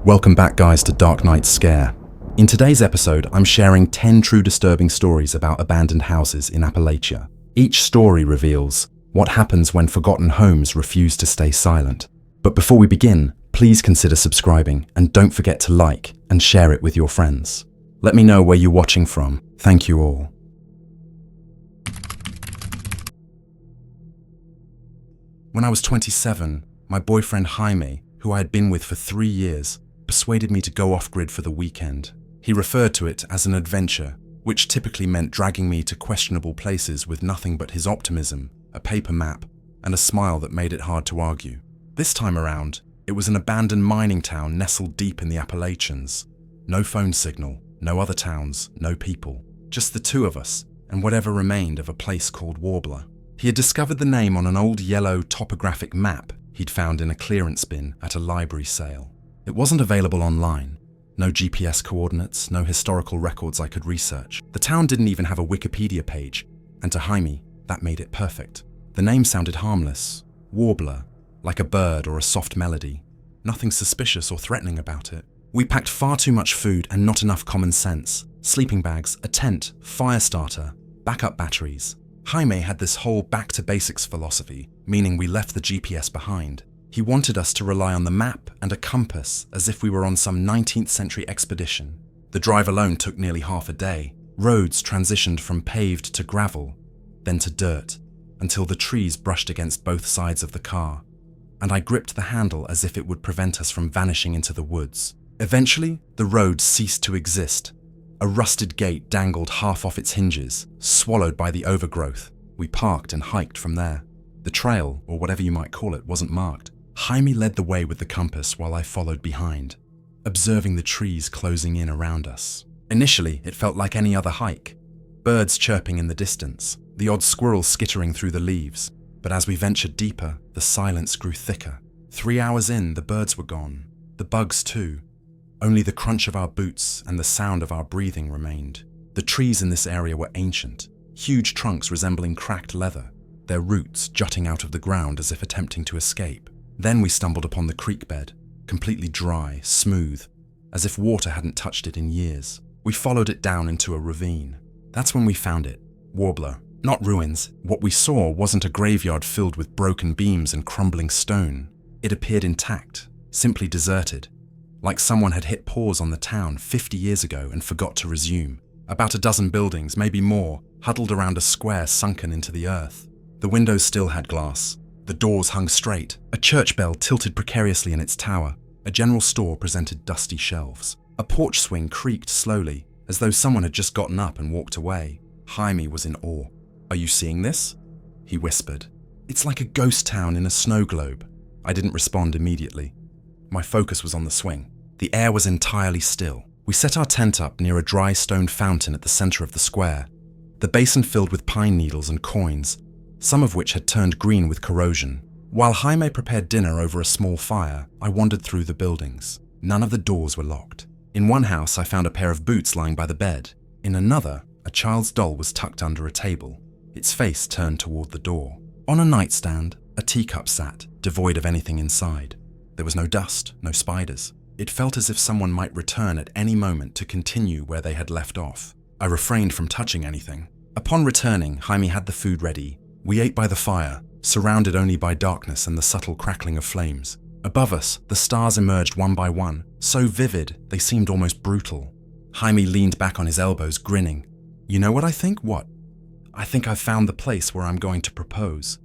Welcome back, guys, to Dark Night Scare. In today's episode, I'm sharing 10 true disturbing stories about abandoned houses in Appalachia. Each story reveals what happens when forgotten homes refuse to stay silent. But before we begin, please consider subscribing and don't forget to like and share it with your friends. Let me know where you're watching from. Thank you all. When I was 27, my boyfriend Jaime, who I had been with for 3 years, persuaded me to go off-grid for the weekend. He referred to it as an adventure, which typically meant dragging me to questionable places with nothing but his optimism, a paper map, and a smile that made it hard to argue. This time around, it was an abandoned mining town nestled deep in the Appalachians. No phone signal, no other towns, no people. Just the two of us, and whatever remained of a place called Warbler. He had discovered the name on an old yellow topographic map he'd found in a clearance bin at a library sale. It wasn't available online. No GPS coordinates, no historical records I could research. The town didn't even have a Wikipedia page, and to Jaime, that made it perfect. The name sounded harmless, Warbler, like a bird or a soft melody. Nothing suspicious or threatening about it. We packed far too much food and not enough common sense. Sleeping bags, a tent, fire starter, backup batteries. Jaime had this whole back-to-basics philosophy, meaning we left the GPS behind. He wanted us to rely on the map and a compass as if we were on some 19th century expedition. The drive alone took nearly half a day. Roads transitioned from paved to gravel, then to dirt, until the trees brushed against both sides of the car, and I gripped the handle as if it would prevent us from vanishing into the woods. Eventually, the road ceased to exist. A rusted gate dangled half off its hinges, swallowed by the overgrowth. We parked and hiked from there. The trail, or whatever you might call it, wasn't marked. Jaime led the way with the compass while I followed behind, observing the trees closing in around us. Initially, it felt like any other hike. Birds chirping in the distance, the odd squirrel skittering through the leaves. But as we ventured deeper, the silence grew thicker. 3 hours in, the birds were gone. The bugs too. Only the crunch of our boots and the sound of our breathing remained. The trees in this area were ancient, huge trunks resembling cracked leather, their roots jutting out of the ground as if attempting to escape. Then we stumbled upon the creek bed, completely dry, smooth, as if water hadn't touched it in years. We followed it down into a ravine. That's when we found it, Warbler. Not ruins. What we saw wasn't a graveyard filled with broken beams and crumbling stone. It appeared intact, simply deserted, like someone had hit pause on the town 50 years ago and forgot to resume. About a dozen buildings, maybe more, huddled around a square sunken into the earth. The windows still had glass. The doors hung straight. A church bell tilted precariously in its tower. A general store presented dusty shelves. A porch swing creaked slowly, as though someone had just gotten up and walked away. Jaime was in awe. "Are you seeing this?" he whispered. "It's like a ghost town in a snow globe." I didn't respond immediately. My focus was on the swing. The air was entirely still. We set our tent up near a dry stone fountain at the center of the square. The basin filled with pine needles and coins, some of which had turned green with corrosion. While Jaime prepared dinner over a small fire, I wandered through the buildings. None of the doors were locked. In one house, I found a pair of boots lying by the bed. In another, a child's doll was tucked under a table, its face turned toward the door. On a nightstand, a teacup sat, devoid of anything inside. There was no dust, no spiders. It felt as if someone might return at any moment to continue where they had left off. I refrained from touching anything. Upon returning, Jaime had the food ready. We ate by the fire, surrounded only by darkness and the subtle crackling of flames. Above us, the stars emerged one by one, so vivid they seemed almost brutal. Jaime leaned back on his elbows, grinning. "You know what I think? What?" "I think I've found the place where I'm going to propose."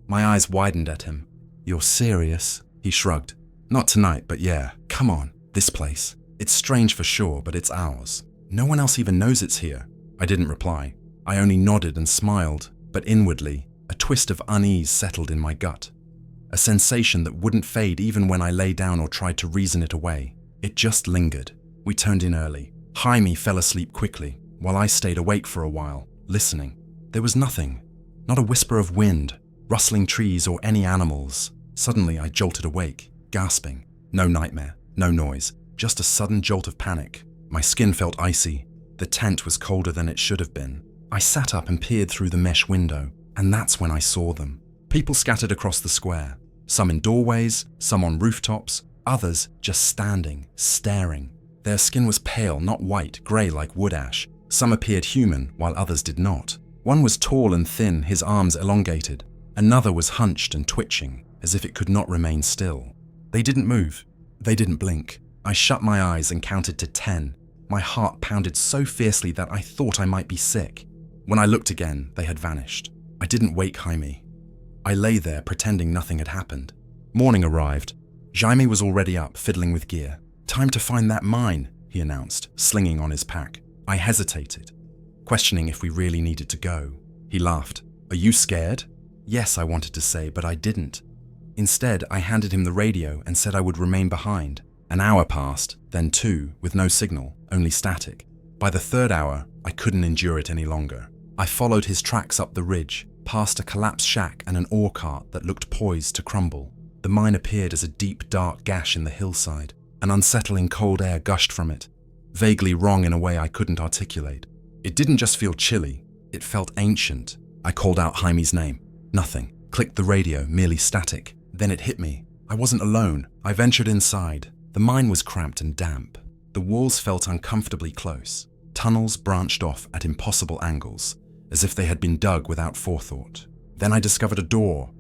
My eyes widened at him. "You're serious?" He shrugged. "Not tonight, but yeah, come on, this place. It's strange for sure, but it's ours. No one else even knows it's here." I didn't reply. I only nodded and smiled. But inwardly, a twist of unease settled in my gut. A sensation that wouldn't fade even when I lay down or tried to reason it away. It just lingered. We turned in early. Jaime fell asleep quickly, while I stayed awake for a while, listening. There was nothing. Not a whisper of wind, rustling trees, or any animals. Suddenly, I jolted awake, gasping. No nightmare, no noise, just a sudden jolt of panic. My skin felt icy. The tent was colder than it should have been. I sat up and peered through the mesh window, and that's when I saw them. People scattered across the square, some in doorways, some on rooftops, Others just standing, staring. Their skin was pale, not white, grey like wood ash. Some appeared human, while others did not. One was tall and thin, his arms elongated. Another was hunched and twitching, as if it could not remain still. They didn't move. They didn't blink. I shut my eyes and counted to 10. My heart pounded so fiercely that I thought I might be sick. When I looked again, they had vanished. I didn't wake Jaime. I lay there pretending nothing had happened. Morning arrived. Jaime was already up, fiddling with gear. "Time to find that mine," he announced, slinging on his pack. I hesitated, questioning if we really needed to go. He laughed. "Are you scared?" Yes, I wanted to say, but I didn't. Instead, I handed him the radio and said I would remain behind. An hour passed, then 2, with no signal, only static. By the 3rd hour, I couldn't endure it any longer. I followed his tracks up the ridge, past a collapsed shack and an ore cart that looked poised to crumble. The mine appeared as a deep, dark gash in the hillside. An unsettling cold air gushed from it, vaguely wrong in a way I couldn't articulate. It didn't just feel chilly, it felt ancient. I called out Jaime's name. Nothing. Clicked the radio, merely static. Then it hit me. I wasn't alone. I ventured inside. The mine was cramped and damp. The walls felt uncomfortably close. Tunnels branched off at impossible angles, as if they had been dug without forethought. Then I discovered a door.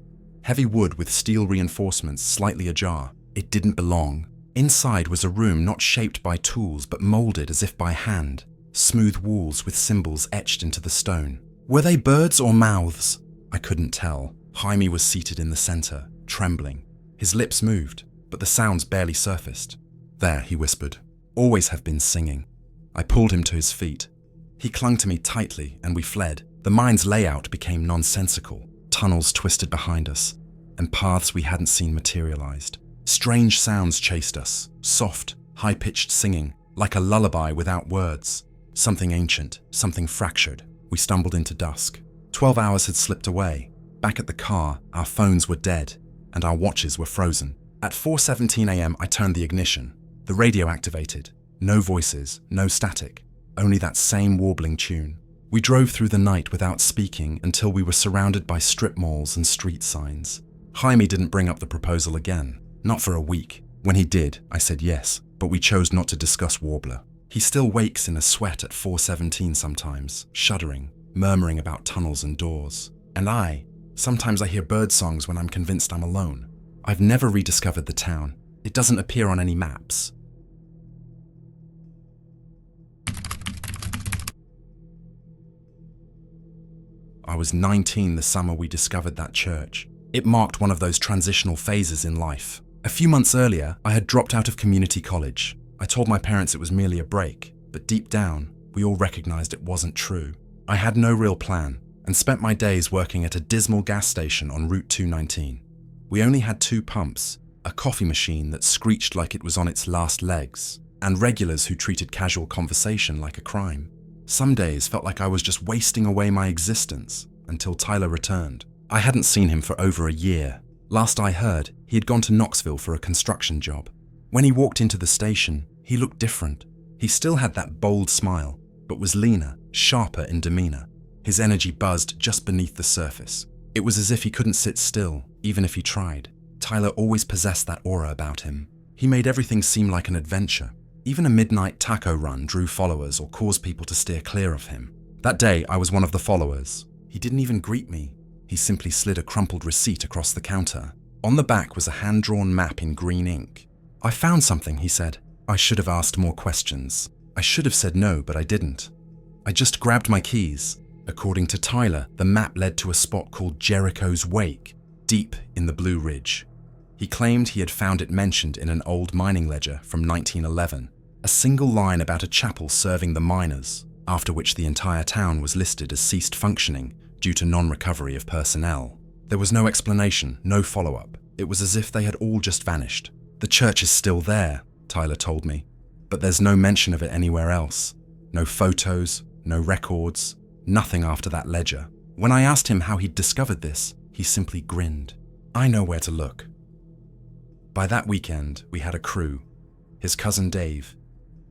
Heavy wood with steel reinforcements slightly ajar. It didn't belong. Inside was a room not shaped by tools but molded as if by hand. Smooth walls with symbols etched into the stone. Were they birds or mouths? I couldn't tell. Jaime was seated in the center, trembling. His lips moved, but the sounds barely surfaced. "There," he whispered. "Always have been singing." I pulled him to his feet. He clung to me tightly and we fled. The mine's layout became nonsensical. Tunnels twisted behind us, and paths we hadn't seen materialized. Strange sounds chased us, soft, high-pitched singing, like a lullaby without words. Something ancient, something fractured. We stumbled into dusk. 12 hours had slipped away. Back at the car, our phones were dead, and our watches were frozen. At 4:17 a.m., I turned the ignition. The radio activated. No voices, no static, only that same warbling tune. We drove through the night without speaking until we were surrounded by strip malls and street signs. Jaime didn't bring up the proposal again. Not for a week. When he did, I said yes, but we chose not to discuss Warbler. He still wakes in a sweat at 4:17 sometimes, shuddering, murmuring about tunnels and doors. And sometimes I hear bird songs when I'm convinced I'm alone. I've never rediscovered the town. It doesn't appear on any maps. I was 19 the summer we discovered that church. It marked one of those transitional phases in life. A few months earlier, I had dropped out of community college. I told my parents it was merely a break, but deep down, we all recognized it wasn't true. I had no real plan, and spent my days working at a dismal gas station on Route 219. We only had 2 pumps, a coffee machine that screeched like it was on its last legs, and regulars who treated casual conversation like a crime. Some days felt like I was just wasting away my existence, until Tyler returned. I hadn't seen him for over a year. Last I heard, he had gone to Knoxville for a construction job. When he walked into the station, he looked different. He still had that bold smile, but was leaner, sharper in demeanor. His energy buzzed just beneath the surface. It was as if he couldn't sit still, even if he tried. Tyler always possessed that aura about him. He made everything seem like an adventure. Even a midnight taco run drew followers or caused people to steer clear of him. That day, I was one of the followers. He didn't even greet me. He simply slid a crumpled receipt across the counter. On the back was a hand-drawn map in green ink. "I found something," he said. I should have asked more questions. I should have said no, but I didn't. I just grabbed my keys. According to Tyler, the map led to a spot called Jericho's Wake, deep in the Blue Ridge. He claimed he had found it mentioned in an old mining ledger from 1911, a single line about a chapel serving the miners, after which the entire town was listed as ceased functioning due to non-recovery of personnel. There was no explanation, no follow-up. It was as if they had all just vanished. "The church is still there," Tyler told me, "but there's no mention of it anywhere else. No photos, no records, nothing after that ledger." When I asked him how he'd discovered this, he simply grinned. "I know where to look." By that weekend, we had a crew. His cousin Dave,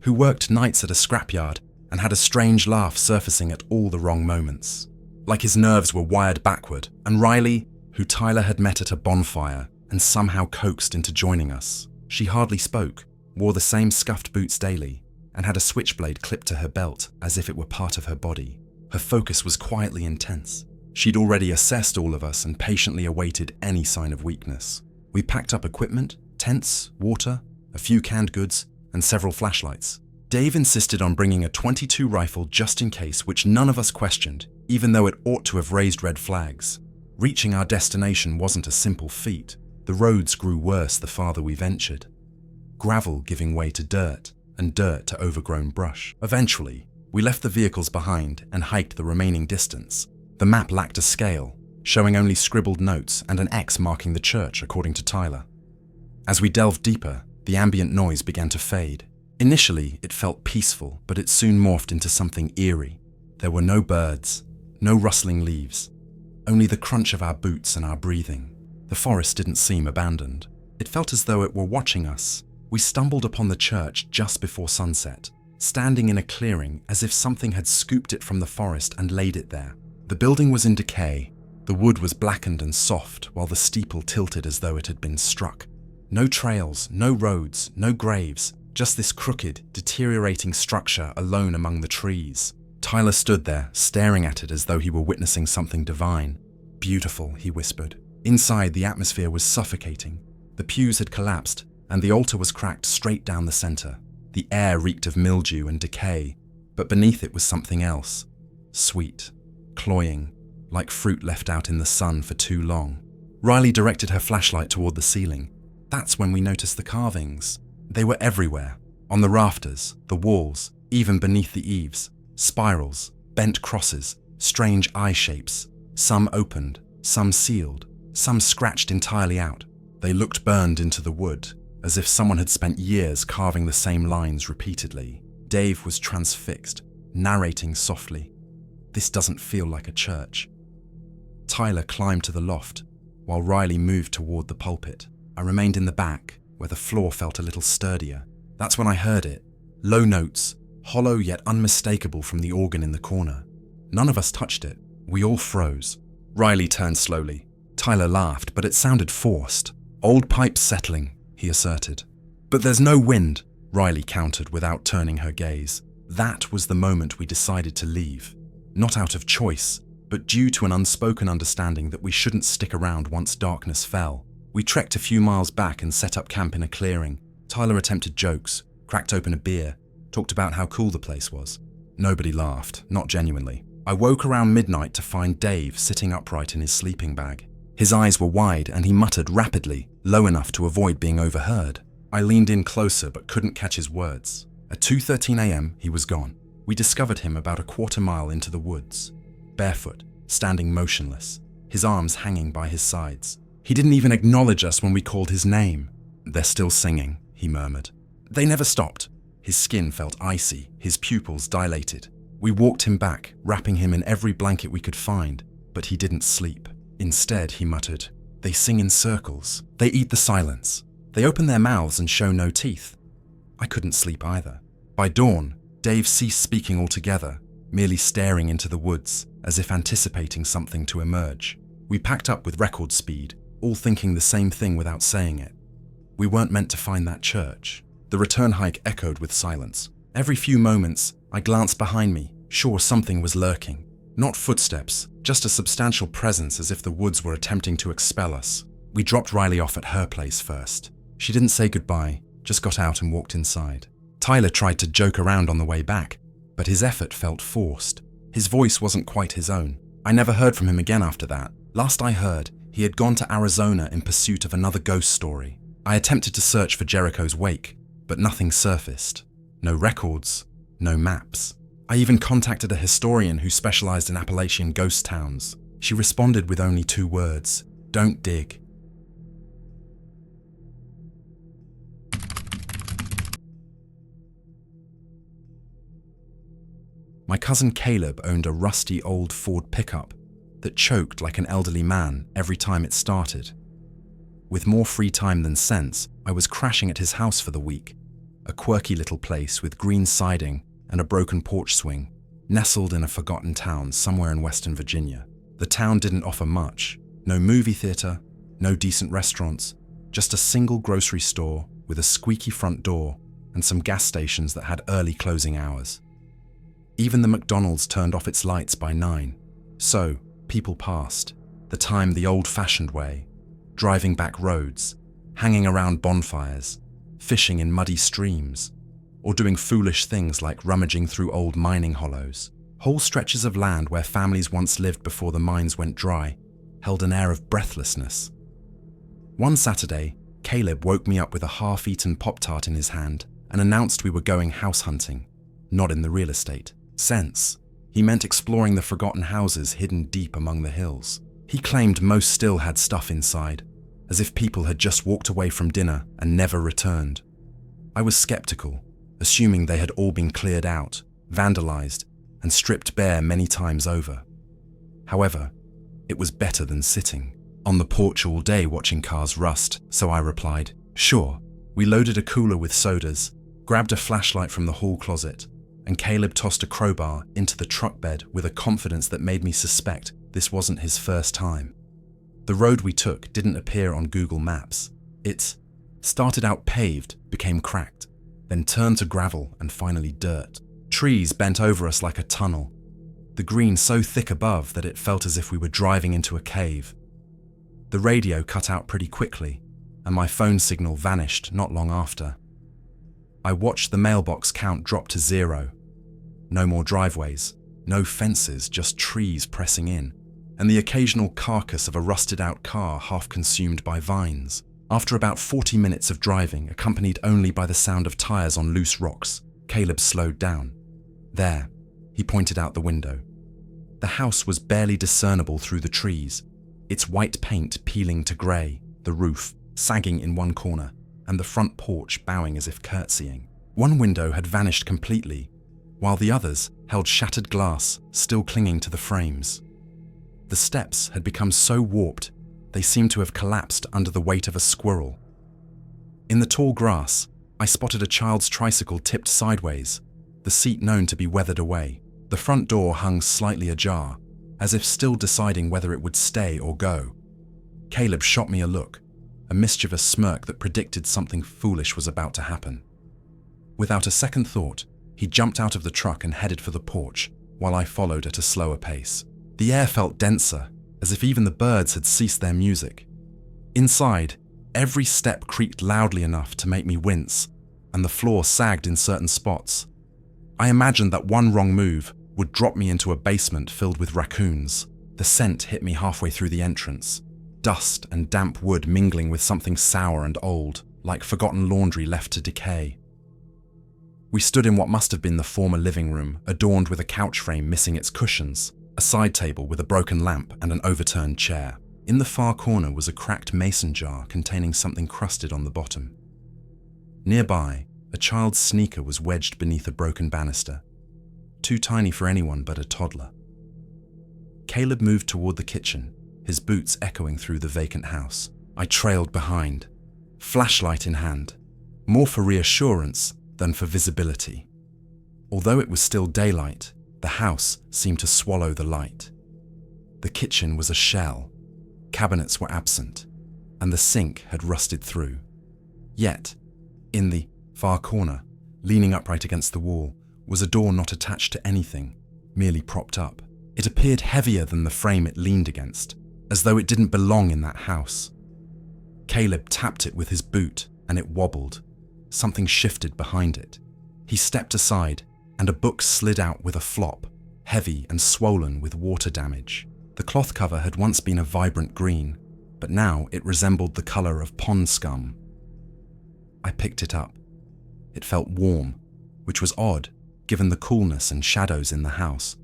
who worked nights at a scrapyard and had a strange laugh surfacing at all the wrong moments. Like his nerves were wired backward, and Riley, who Tyler had met at a bonfire and somehow coaxed into joining us. She hardly spoke, wore the same scuffed boots daily, and had a switchblade clipped to her belt as if it were part of her body. Her focus was quietly intense. She'd already assessed all of us and patiently awaited any sign of weakness. We packed up equipment, tents, water, a few canned goods, and several flashlights. Dave insisted on bringing a .22 rifle just in case, which none of us questioned, even though it ought to have raised red flags. Reaching our destination wasn't a simple feat. The roads grew worse the farther we ventured. Gravel giving way to dirt, and dirt to overgrown brush. Eventually, we left the vehicles behind and hiked the remaining distance. The map lacked a scale, showing only scribbled notes and an X marking the church, according to Tyler. As we delved deeper, the ambient noise began to fade. Initially, it felt peaceful, but it soon morphed into something eerie. There were no birds, no rustling leaves, only the crunch of our boots and our breathing. The forest didn't seem abandoned. It felt as though it were watching us. We stumbled upon the church just before sunset, standing in a clearing as if something had scooped it from the forest and laid it there. The building was in decay. The wood was blackened and soft, while the steeple tilted as though it had been struck. No trails, no roads, no graves, just this crooked, deteriorating structure alone among the trees. Tyler stood there, staring at it as though he were witnessing something divine. "Beautiful," he whispered. Inside, the atmosphere was suffocating. The pews had collapsed, and the altar was cracked straight down the center. The air reeked of mildew and decay, but beneath it was something else. Sweet, cloying, like fruit left out in the sun for too long. Riley directed her flashlight toward the ceiling. That's when we noticed the carvings. They were everywhere. On the rafters, the walls, even beneath the eaves. Spirals, bent crosses, strange eye shapes. Some opened, some sealed, some scratched entirely out. They looked burned into the wood, as if someone had spent years carving the same lines repeatedly. Dave was transfixed, narrating softly. "This doesn't feel like a church." Tyler climbed to the loft, while Riley moved toward the pulpit. I remained in the back, where the floor felt a little sturdier. That's when I heard it. Low notes, hollow yet unmistakable from the organ in the corner. None of us touched it. We all froze. Riley turned slowly. Tyler laughed, but it sounded forced. "Old pipes settling," he asserted. "But there's no wind," Riley countered without turning her gaze. That was the moment we decided to leave. Not out of choice, but due to an unspoken understanding that we shouldn't stick around once darkness fell. We trekked a few miles back and set up camp in a clearing. Tyler attempted jokes, cracked open a beer, talked about how cool the place was. Nobody laughed, not genuinely. I woke around midnight to find Dave sitting upright in his sleeping bag. His eyes were wide and he muttered rapidly, low enough to avoid being overheard. I leaned in closer but couldn't catch his words. At 2:13 a.m. he was gone. We discovered him about a quarter mile into the woods, barefoot, standing motionless, his arms hanging by his sides. He didn't even acknowledge us when we called his name. "They're still singing," he murmured. They never stopped. His skin felt icy, his pupils dilated. We walked him back, wrapping him in every blanket we could find, but he didn't sleep. Instead, he muttered, "They sing in circles. They eat the silence. They open their mouths and show no teeth." I couldn't sleep either. By dawn, Dave ceased speaking altogether, merely staring into the woods, as if anticipating something to emerge. We packed up with record speed, all thinking the same thing without saying it. We weren't meant to find that church. The return hike echoed with silence. Every few moments, I glanced behind me, sure something was lurking. Not footsteps, just a substantial presence as if the woods were attempting to expel us. We dropped Riley off at her place first. She didn't say goodbye, just got out and walked inside. Tyler tried to joke around on the way back, but his effort felt forced. His voice wasn't quite his own. I never heard from him again after that. Last I heard, he had gone to Arizona in pursuit of another ghost story. I attempted to search for Jericho's wake, but nothing surfaced. No records, no maps. I even contacted a historian who specialized in Appalachian ghost towns. She responded with only 2 words: "Don't dig." My cousin Caleb owned a rusty old Ford pickup that choked like an elderly man every time it started. With more free time than sense, I was crashing at his house for the week, a quirky little place with green siding and a broken porch swing, nestled in a forgotten town somewhere in Western Virginia. The town didn't offer much. No movie theater, no decent restaurants, just a single grocery store, with a squeaky front door and some gas stations that had early closing hours. Even the McDonald's turned off its lights by 9. So, people passed, the time the old-fashioned way, driving back roads, hanging around bonfires, fishing in muddy streams, or doing foolish things like rummaging through old mining hollows. Whole stretches of land where families once lived before the mines went dry held an air of breathlessness. One Saturday, Caleb woke me up with a half-eaten Pop-Tart in his hand and announced we were going house hunting, not in the real estate sense. He meant exploring the forgotten houses hidden deep among the hills. He claimed most still had stuff inside, as if people had just walked away from dinner and never returned. I was skeptical, assuming they had all been cleared out, vandalized, and stripped bare many times over. However, it was better than sitting on the porch all day watching cars rust, so I replied, "Sure." We loaded a cooler with sodas, grabbed a flashlight from the hall closet, and Caleb tossed a crowbar into the truck bed with a confidence that made me suspect this wasn't his first time. The road we took didn't appear on Google Maps. It started out paved, became cracked, then turned to gravel and finally dirt. Trees bent over us like a tunnel, the green so thick above that it felt as if we were driving into a cave. The radio cut out pretty quickly, and my phone signal vanished not long after. I watched the mailbox count drop to 0. No more driveways, no fences, just trees pressing in, and the occasional carcass of a rusted-out car half consumed by vines. After about 40 minutes of driving, accompanied only by the sound of tires on loose rocks, Caleb slowed down. There, he pointed out the window. The house was barely discernible through the trees, its white paint peeling to grey, the roof sagging in one corner, and the front porch bowing as if curtsying. One window had vanished completely, while the others held shattered glass still clinging to the frames. The steps had become so warped they seemed to have collapsed under the weight of a squirrel. In the tall grass, I spotted a child's tricycle tipped sideways, the seat known to be weathered away. The front door hung slightly ajar, as if still deciding whether it would stay or go. Caleb shot me a look, a mischievous smirk that predicted something foolish was about to happen. Without a second thought, he jumped out of the truck and headed for the porch, while I followed at a slower pace. The air felt denser, as if even the birds had ceased their music. Inside, every step creaked loudly enough to make me wince, and the floor sagged in certain spots. I imagined that one wrong move would drop me into a basement filled with raccoons. The scent hit me halfway through the entrance, dust and damp wood mingling with something sour and old, like forgotten laundry left to decay. We stood in what must have been the former living room, adorned with a couch frame missing its cushions, a side table with a broken lamp and an overturned chair. In the far corner was a cracked mason jar containing something crusted on the bottom. Nearby, a child's sneaker was wedged beneath a broken banister, too tiny for anyone but a toddler. Caleb moved toward the kitchen, his boots echoing through the vacant house. I trailed behind, flashlight in hand, more for reassurance than for visibility. Although it was still daylight, the house seemed to swallow the light. The kitchen was a shell, cabinets were absent, and the sink had rusted through. Yet, in the far corner, leaning upright against the wall, was a door not attached to anything, merely propped up. It appeared heavier than the frame it leaned against, as though it didn't belong in that house. Caleb tapped it with his boot, and it wobbled. Something shifted behind it. He stepped aside, and a book slid out with a flop, heavy and swollen with water damage. The cloth cover had once been a vibrant green, but now it resembled the color of pond scum. I picked it up. It felt warm, which was odd, given the coolness and shadows in the house.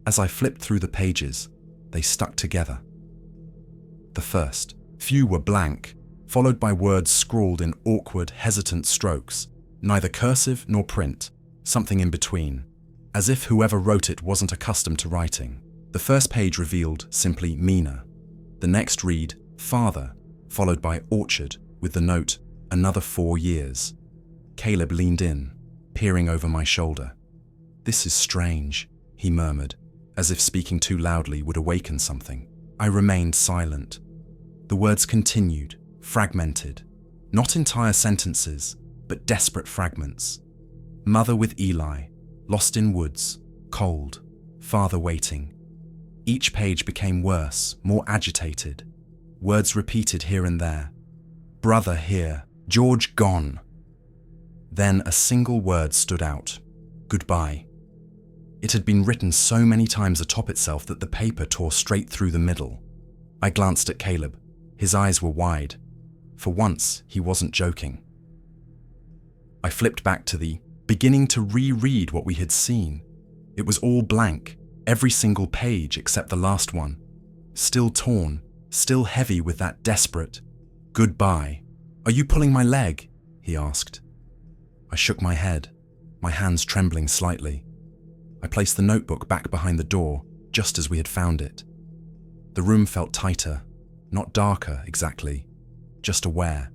As I flipped through the pages, they stuck together. The first, few were blank, followed by words scrawled in awkward, hesitant strokes, neither cursive nor print, something in between, as if whoever wrote it wasn't accustomed to writing. The first page revealed simply Mina. The next read, Father, followed by Orchard, with the note, Another 4 years. Caleb leaned in, peering over my shoulder. "This is strange," he murmured, as if speaking too loudly would awaken something. I remained silent. The words continued, fragmented, Not entire sentences, but desperate fragments. Mother with Eli, lost in woods, cold, father waiting. Each page became worse, more agitated. Words repeated here and there. Brother here, George gone. Then a single word stood out. Goodbye. It had been written so many times atop itself that the paper tore straight through the middle. I glanced at Caleb. His eyes were wide. For once, he wasn't joking. I flipped back to beginning to reread what we had seen. It was all blank, every single page except the last one. Still torn, still heavy with that desperate, goodbye. Are you pulling my leg? He asked. I shook my head, my hands trembling slightly. I placed the notebook back behind the door, just as we had found it. The room felt tighter, not darker exactly, just aware.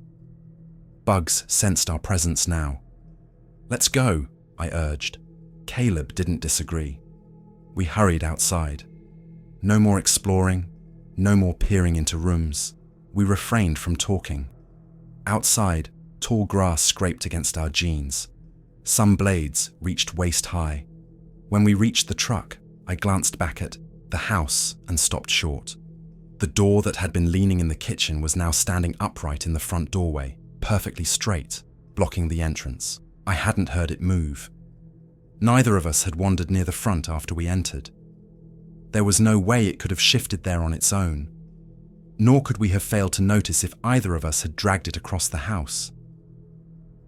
Bugs sensed our presence now. Let's go, I urged. Caleb didn't disagree. We hurried outside. No more exploring, no more peering into rooms. We refrained from talking. Outside, tall grass scraped against our jeans. Some blades reached waist high. When we reached the truck, I glanced back at the house and stopped short. The door that had been leaning in the kitchen was now standing upright in the front doorway, perfectly straight, blocking the entrance. I hadn't heard it move. Neither of us had wandered near the front after we entered. There was no way it could have shifted there on its own. Nor could we have failed to notice if either of us had dragged it across the house.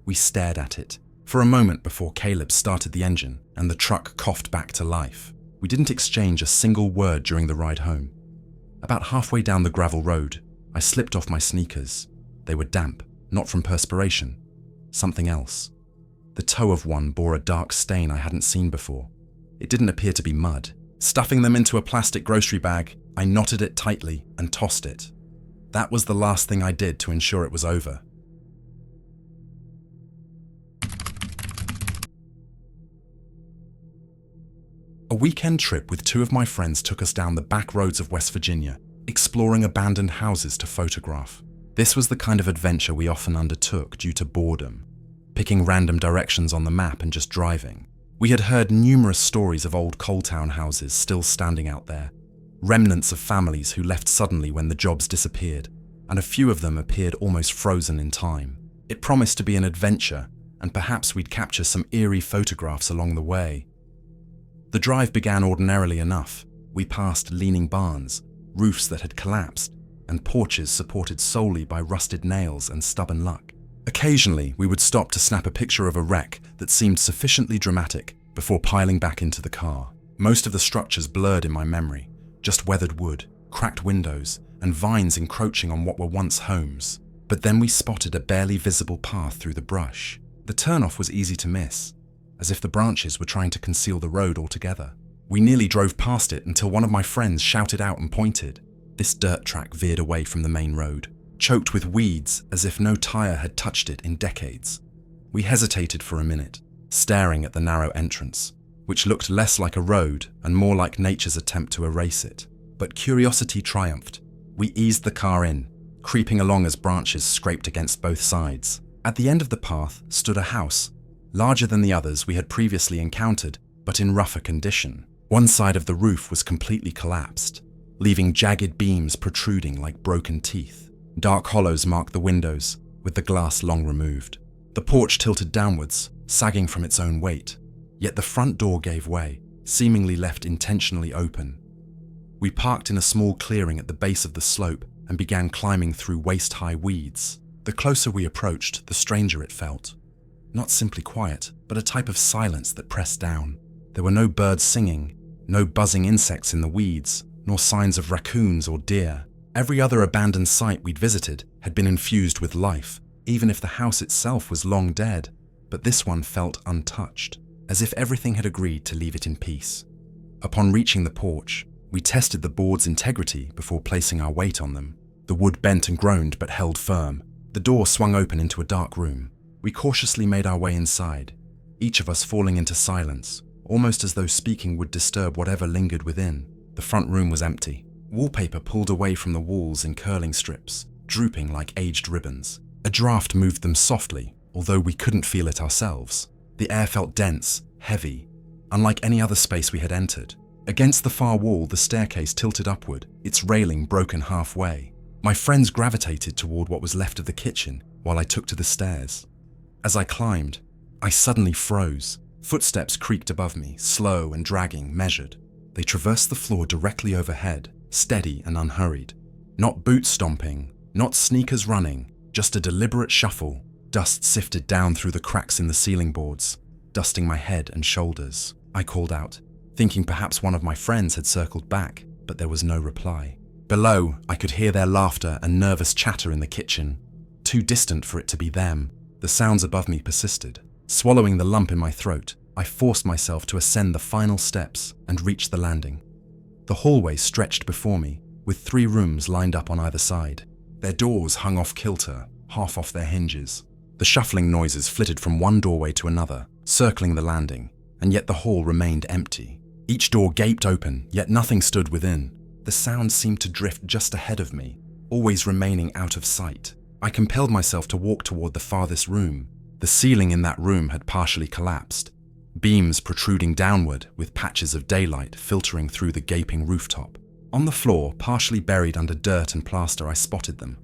We stared at it for a moment before Caleb started the engine and the truck coughed back to life. We didn't exchange a single word during the ride home. About halfway down the gravel road, I slipped off my sneakers. They were damp, not from perspiration, something else. The toe of one bore a dark stain I hadn't seen before. It didn't appear to be mud. Stuffing them into a plastic grocery bag, I knotted it tightly and tossed it. That was the last thing I did to ensure it was over. A weekend trip with two of my friends took us down the back roads of West Virginia, exploring abandoned houses to photograph. This was the kind of adventure we often undertook due to boredom, picking random directions on the map and just driving. We had heard numerous stories of old coal town houses still standing out there, remnants of families who left suddenly when the jobs disappeared, and a few of them appeared almost frozen in time. It promised to be an adventure, and perhaps we'd capture some eerie photographs along the way. The drive began ordinarily enough. We passed leaning barns, roofs that had collapsed, and porches supported solely by rusted nails and stubborn luck. Occasionally, we would stop to snap a picture of a wreck that seemed sufficiently dramatic before piling back into the car. Most of the structures blurred in my memory, just weathered wood, cracked windows, and vines encroaching on what were once homes. But then we spotted a barely visible path through the brush. The turnoff was easy to miss, as if the branches were trying to conceal the road altogether. We nearly drove past it until one of my friends shouted out and pointed. This dirt track veered away from the main road, choked with weeds as if no tire had touched it in decades. We hesitated for a minute, staring at the narrow entrance, which looked less like a road and more like nature's attempt to erase it. But curiosity triumphed. We eased the car in, creeping along as branches scraped against both sides. At the end of the path stood a house, larger than the others we had previously encountered, but in rougher condition. One side of the roof was completely collapsed, leaving jagged beams protruding like broken teeth. Dark hollows marked the windows, with the glass long removed. The porch tilted downwards, sagging from its own weight, yet the front door gave way, seemingly left intentionally open. We parked in a small clearing at the base of the slope and began climbing through waist-high weeds. The closer we approached, the stranger it felt. Not simply quiet, but a type of silence that pressed down. There were no birds singing, no buzzing insects in the weeds, nor signs of raccoons or deer. Every other abandoned site we'd visited had been infused with life, even if the house itself was long dead. But this one felt untouched, as if everything had agreed to leave it in peace. Upon reaching the porch, we tested the board's integrity before placing our weight on them. The wood bent and groaned but held firm. The door swung open into a dark room. We cautiously made our way inside, each of us falling into silence, almost as though speaking would disturb whatever lingered within. The front room was empty. Wallpaper pulled away from the walls in curling strips, drooping like aged ribbons. A draft moved them softly, although we couldn't feel it ourselves. The air felt dense, heavy, unlike any other space we had entered. Against the far wall, the staircase tilted upward, its railing broken halfway. My friends gravitated toward what was left of the kitchen, while I took to the stairs. As I climbed, I suddenly froze. Footsteps creaked above me, slow and dragging, measured. They traversed the floor directly overhead, steady and unhurried. Not boot stomping, not sneakers running, just a deliberate shuffle. Dust sifted down through the cracks in the ceiling boards, dusting my head and shoulders. I called out, thinking perhaps one of my friends had circled back, but there was no reply. Below, I could hear their laughter and nervous chatter in the kitchen. Too distant for it to be them, the sounds above me persisted. Swallowing the lump in my throat, I forced myself to ascend the final steps and reach the landing. The hallway stretched before me, with 3 rooms lined up on either side. Their doors hung off kilter, half off their hinges. The shuffling noises flitted from one doorway to another, circling the landing, and yet the hall remained empty. Each door gaped open, yet nothing stood within. The sound seemed to drift just ahead of me, always remaining out of sight. I compelled myself to walk toward the farthest room. The ceiling in that room had partially collapsed, beams protruding downward with patches of daylight filtering through the gaping rooftop. On the floor, partially buried under dirt and plaster, I spotted them.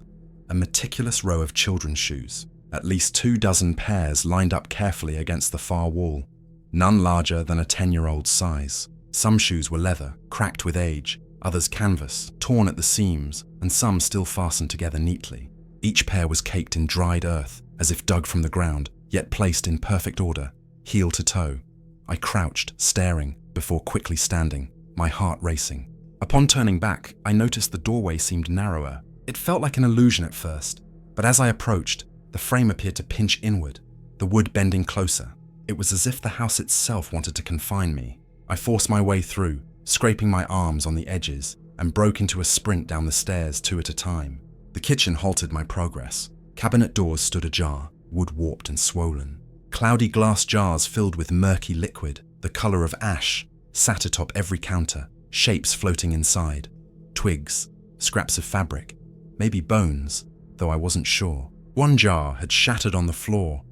A meticulous row of children's shoes, at least 24 pairs lined up carefully against the far wall, none larger than a 10-year-old's size. Some shoes were leather, cracked with age, others canvas, torn at the seams, and some still fastened together neatly. Each pair was caked in dried earth, as if dug from the ground, yet placed in perfect order, heel to toe. I crouched, staring, before quickly standing, my heart racing. Upon turning back, I noticed the doorway seemed narrower. It felt like an illusion at first, but as I approached, the frame appeared to pinch inward, the wood bending closer. It was as if the house itself wanted to confine me. I forced my way through, scraping my arms on the edges, and broke into a sprint down the stairs 2 at a time. The kitchen halted my progress. Cabinet doors stood ajar, wood warped and swollen. Cloudy glass jars filled with murky liquid, the color of ash, sat atop every counter, shapes floating inside. Twigs, scraps of fabric, maybe bones, though I wasn't sure. One jar had shattered on the floor,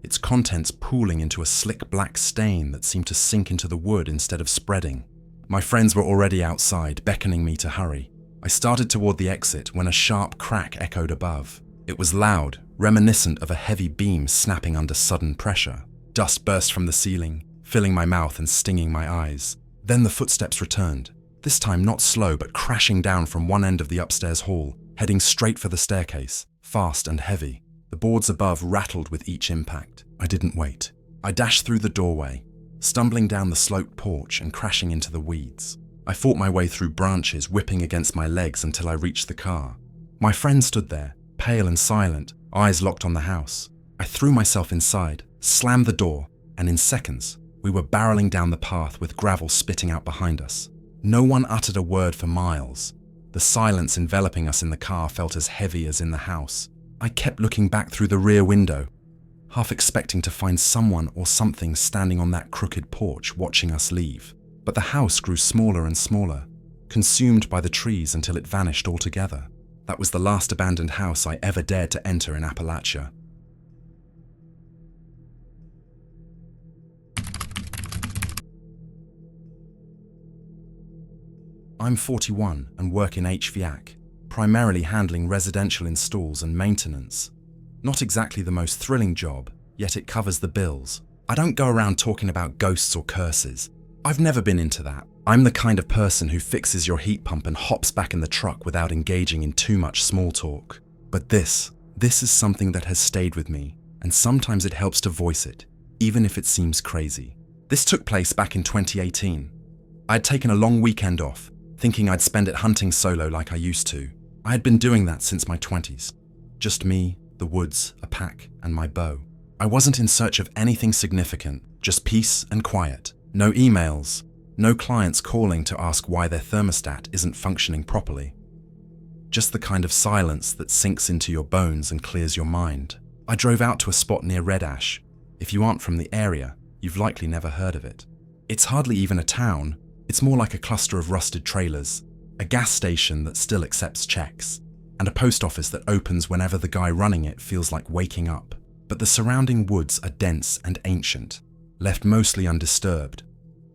its contents pooling into a slick black stain that seemed to sink into the wood instead of spreading. My friends were already outside, beckoning me to hurry. I started toward the exit when a sharp crack echoed above. It was loud, reminiscent of a heavy beam snapping under sudden pressure. Dust burst from the ceiling, filling my mouth and stinging my eyes. Then the footsteps returned, this time not slow but crashing down from one end of the upstairs hall, heading straight for the staircase, fast and heavy. The boards above rattled with each impact. I didn't wait. I dashed through the doorway, stumbling down the sloped porch and crashing into the weeds. I fought my way through branches whipping against my legs until I reached the car. My friend stood there, pale and silent, eyes locked on the house. I threw myself inside, slammed the door, and in seconds, we were barreling down the path with gravel spitting out behind us. No one uttered a word for miles. The silence enveloping us in the car felt as heavy as in the house. I kept looking back through the rear window, half expecting to find someone or something standing on that crooked porch watching us leave. But the house grew smaller and smaller, consumed by the trees until it vanished altogether. That was the last abandoned house I ever dared to enter in Appalachia. I'm 41 and work in HVAC, primarily handling residential installs and maintenance. Not exactly the most thrilling job, yet it covers the bills. I don't go around talking about ghosts or curses. I've never been into that. I'm the kind of person who fixes your heat pump and hops back in the truck without engaging in too much small talk. But this is something that has stayed with me, and sometimes it helps to voice it, even if it seems crazy. This took place back in 2018. I had taken a long weekend off, thinking I'd spend it hunting solo like I used to. I had been doing that since my 20s. Just me, the woods, a pack, and my bow. I wasn't in search of anything significant, just peace and quiet. No emails, no clients calling to ask why their thermostat isn't functioning properly. Just the kind of silence that sinks into your bones and clears your mind. I drove out to a spot near Red Ash. If you aren't from the area, you've likely never heard of it. It's hardly even a town. It's more like a cluster of rusted trailers, a gas station that still accepts checks. and a post office that opens whenever the guy running it feels like waking up. But the surrounding woods are dense and ancient, left mostly undisturbed.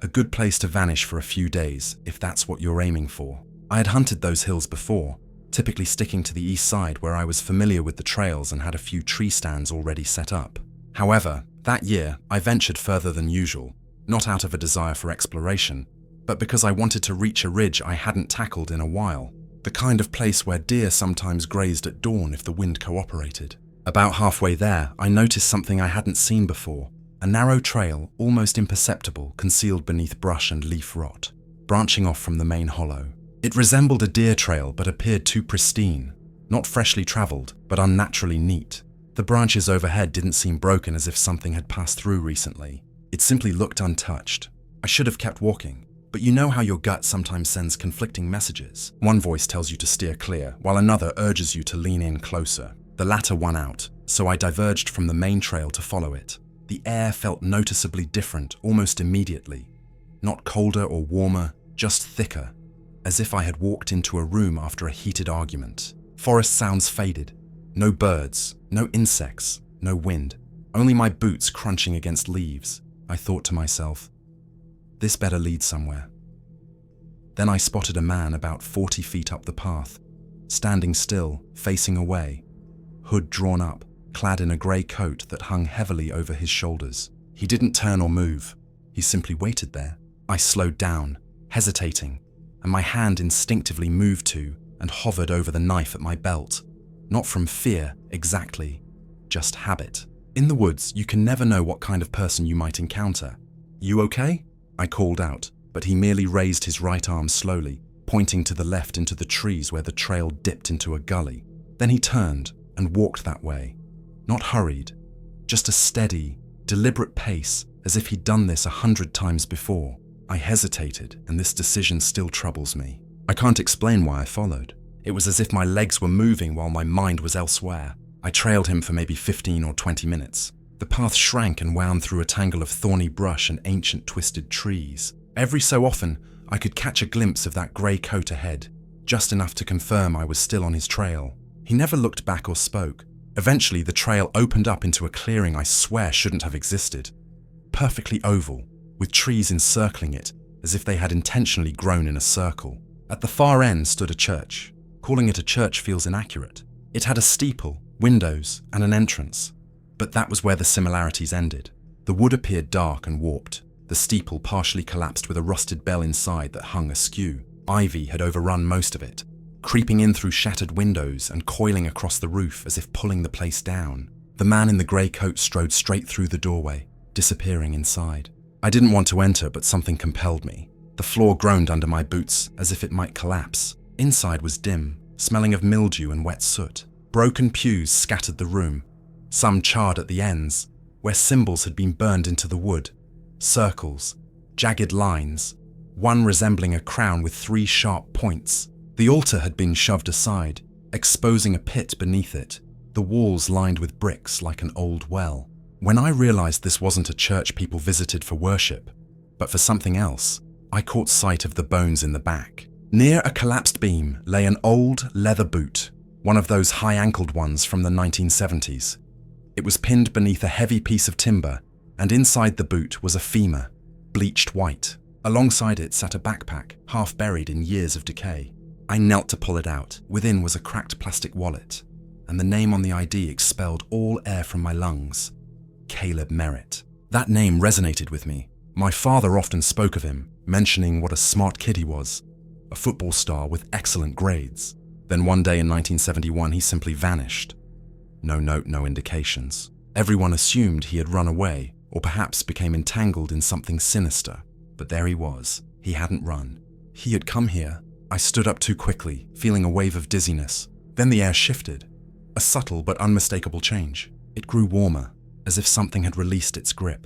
A good place to vanish for a few days, if that's what you're aiming for. I had hunted those hills before, typically sticking to the east side where I was familiar with the trails and had a few tree stands already set up. However, that year I ventured further than usual, not out of a desire for exploration, but because I wanted to reach a ridge I hadn't tackled in a while, the kind of place where deer sometimes grazed at dawn if the wind cooperated. About halfway there, I noticed something I hadn't seen before. A narrow trail, almost imperceptible, concealed beneath brush and leaf rot, branching off from the main hollow. It resembled a deer trail but appeared too pristine, not freshly traveled, but unnaturally neat. The branches overhead didn't seem broken as if something had passed through recently. It simply looked untouched. I should have kept walking, but you know how your gut sometimes sends conflicting messages. One voice tells you to steer clear, while another urges you to lean in closer. The latter won out, so I diverged from the main trail to follow it. The air felt noticeably different almost immediately. Not colder or warmer, just thicker, as if I had walked into a room after a heated argument. Forest sounds faded. No birds, no insects, no wind. Only my boots crunching against leaves. I thought to myself, this better lead somewhere. Then I spotted a man about 40 feet up the path, standing still, facing away, hood drawn up, clad in a grey coat that hung heavily over his shoulders. He didn't turn or move. He simply waited there. I slowed down, hesitating, and my hand instinctively moved to and hovered over the knife at my belt. Not from fear, exactly, just habit. In the woods, you can never know what kind of person you might encounter. "You okay?" I called out, but he merely raised his right arm slowly, pointing to the left into the trees where the trail dipped into a gully. Then he turned and walked that way. Not hurried, just a steady, deliberate pace, as if he'd done this 100 times before. I hesitated, and this decision still troubles me. I can't explain why I followed. It was as if my legs were moving while my mind was elsewhere. I trailed him for maybe 15 or 20 minutes. The path shrank and wound through a tangle of thorny brush and ancient twisted trees. Every so often, I could catch a glimpse of that grey coat ahead, just enough to confirm I was still on his trail. He never looked back or spoke. Eventually, the trail opened up into a clearing I swear shouldn't have existed. Perfectly oval, with trees encircling it, as if they had intentionally grown in a circle. At the far end stood a church. Calling it a church feels inaccurate. It had a steeple, windows, and an entrance. But that was where the similarities ended. The wood appeared dark and warped. The steeple partially collapsed with a rusted bell inside that hung askew. Ivy had overrun most of it, creeping in through shattered windows and coiling across the roof as if pulling the place down. The man in the grey coat strode straight through the doorway, disappearing inside. I didn't want to enter, but something compelled me. The floor groaned under my boots, as if it might collapse. Inside was dim, smelling of mildew and wet soot. Broken pews scattered the room, some charred at the ends, where symbols had been burned into the wood. Circles, jagged lines, one resembling a crown with 3 sharp points. The altar had been shoved aside, exposing a pit beneath it, the walls lined with bricks like an old well. When I realized this wasn't a church people visited for worship, but for something else, I caught sight of the bones in the back. Near a collapsed beam lay an old leather boot, one of those high-ankled ones from the 1970s. It was pinned beneath a heavy piece of timber, and inside the boot was a femur, bleached white. Alongside it sat a backpack, half buried in years of decay. I knelt to pull it out. Within was a cracked plastic wallet, and the name on the ID expelled all air from my lungs. Caleb Merritt. That name resonated with me. My father often spoke of him, mentioning what a smart kid he was, a football star with excellent grades. Then one day in 1971, he simply vanished. No note, no indications. Everyone assumed he had run away, or perhaps became entangled in something sinister. But there he was. He hadn't run. He had come here. I stood up too quickly, feeling a wave of dizziness. Then the air shifted. A subtle but unmistakable change. It grew warmer, as if something had released its grip,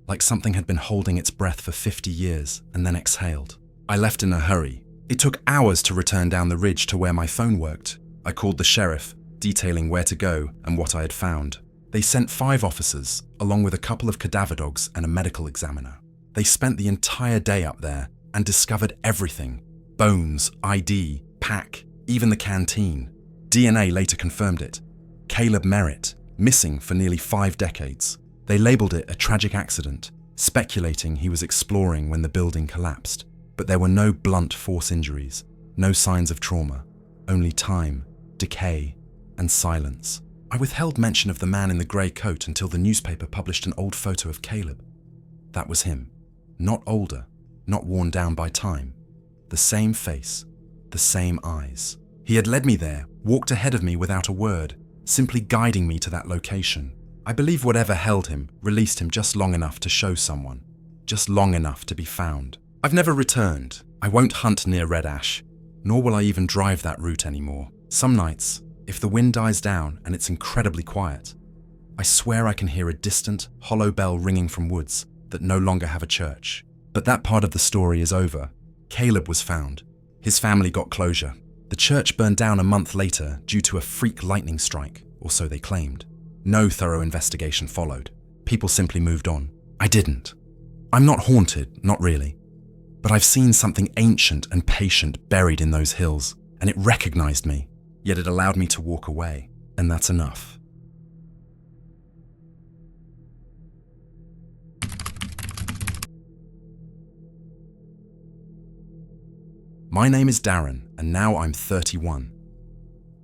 like something had been holding its breath for 50 years and then exhaled. I left in a hurry. It took hours to return down the ridge to where my phone worked. I called the sheriff, detailing where to go and what I had found. They sent 5 officers, along with a couple of cadaver dogs and a medical examiner. They spent the entire day up there and discovered everything. Bones, ID, pack, even the canteen. DNA later confirmed it. Caleb Merritt, missing for nearly 5 decades. They labeled it a tragic accident, speculating he was exploring when the building collapsed. But there were no blunt force injuries, no signs of trauma, only time, decay, and silence. I withheld mention of the man in the grey coat until the newspaper published an old photo of Caleb. That was him. Not older, not worn down by time. The same face, the same eyes. He had led me there, walked ahead of me without a word, simply guiding me to that location. I believe whatever held him released him just long enough to show someone, just long enough to be found. I've never returned. I won't hunt near Red Ash, nor will I even drive that route anymore. Some nights, if the wind dies down and it's incredibly quiet, I swear I can hear a distant, hollow bell ringing from woods that no longer have a church. But that part of the story is over. Caleb was found. His family got closure. The church burned down a month later due to a freak lightning strike, or so they claimed. No thorough investigation followed. People simply moved on. I didn't. I'm not haunted, not really. But I've seen something ancient and patient buried in those hills, and it recognized me, yet it allowed me to walk away, and that's enough. My name is Darren, and now I'm 31.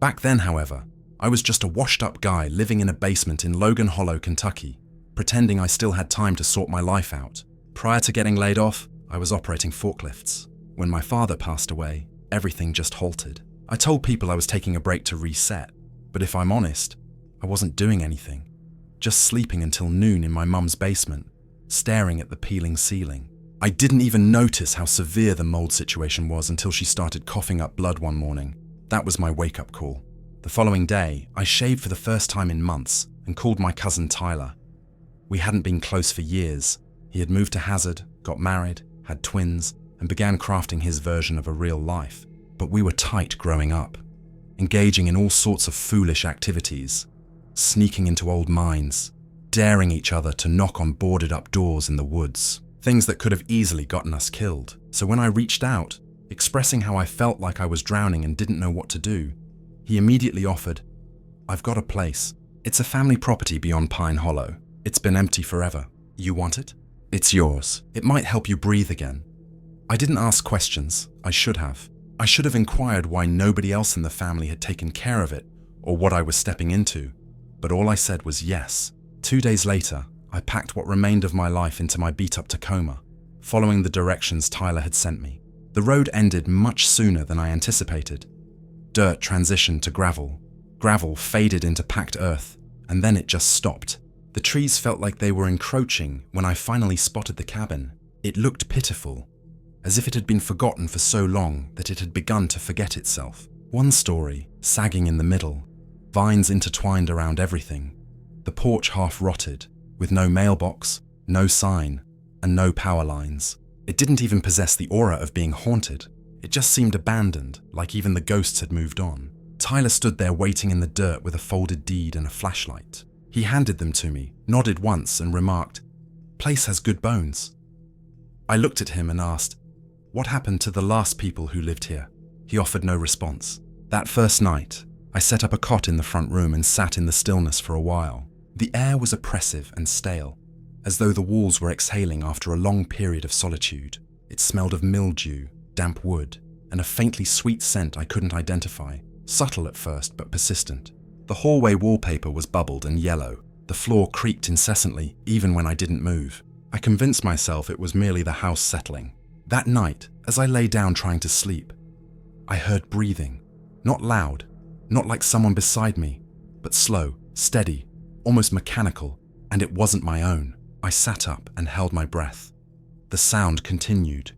Back then, however, I was just a washed-up guy living in a basement in Logan Hollow, Kentucky, pretending I still had time to sort my life out. Prior to getting laid off, I was operating forklifts. When my father passed away, everything just halted. I told people I was taking a break to reset, but if I'm honest, I wasn't doing anything. Just sleeping until noon in my mum's basement, staring at the peeling ceiling. I didn't even notice how severe the mold situation was until she started coughing up blood one morning. That was my wake-up call. The following day, I shaved for the first time in months and called my cousin Tyler. We hadn't been close for years. He had moved to Hazard, got married, had twins, and began crafting his version of a real life. But we were tight growing up, engaging in all sorts of foolish activities, sneaking into old mines, daring each other to knock on boarded-up doors in the woods. Things that could have easily gotten us killed. So when I reached out, expressing how I felt like I was drowning and didn't know what to do, he immediately offered, "I've got a place. It's a family property beyond Pine Hollow. It's been empty forever. You want it? It's yours. It might help you breathe again." I didn't ask questions. I should have. I should have inquired why nobody else in the family had taken care of it or what I was stepping into. But all I said was yes. 2 days later, I packed what remained of my life into my beat-up Tacoma, following the directions Tyler had sent me. The road ended much sooner than I anticipated. Dirt transitioned to gravel. Gravel faded into packed earth, and then it just stopped. The trees felt like they were encroaching when I finally spotted the cabin. It looked pitiful, as if it had been forgotten for so long that it had begun to forget itself. One story, sagging in the middle, vines intertwined around everything. The porch half rotted, with no mailbox, no sign, and no power lines. It didn't even possess the aura of being haunted. It just seemed abandoned, like even the ghosts had moved on. Tyler stood there waiting in the dirt with a folded deed and a flashlight. He handed them to me, nodded once, and remarked, "Place has good bones." I looked at him and asked, "What happened to the last people who lived here?" He offered no response. That first night, I set up a cot in the front room and sat in the stillness for a while. The air was oppressive and stale, as though the walls were exhaling after a long period of solitude. It smelled of mildew, damp wood, and a faintly sweet scent I couldn't identify, subtle at first but persistent. The hallway wallpaper was bubbled and yellow. The floor creaked incessantly, even when I didn't move. I convinced myself it was merely the house settling. That night, as I lay down trying to sleep, I heard breathing. Not loud, not like someone beside me, but slow, steady, almost mechanical, and it wasn't my own. I sat up and held my breath. The sound continued,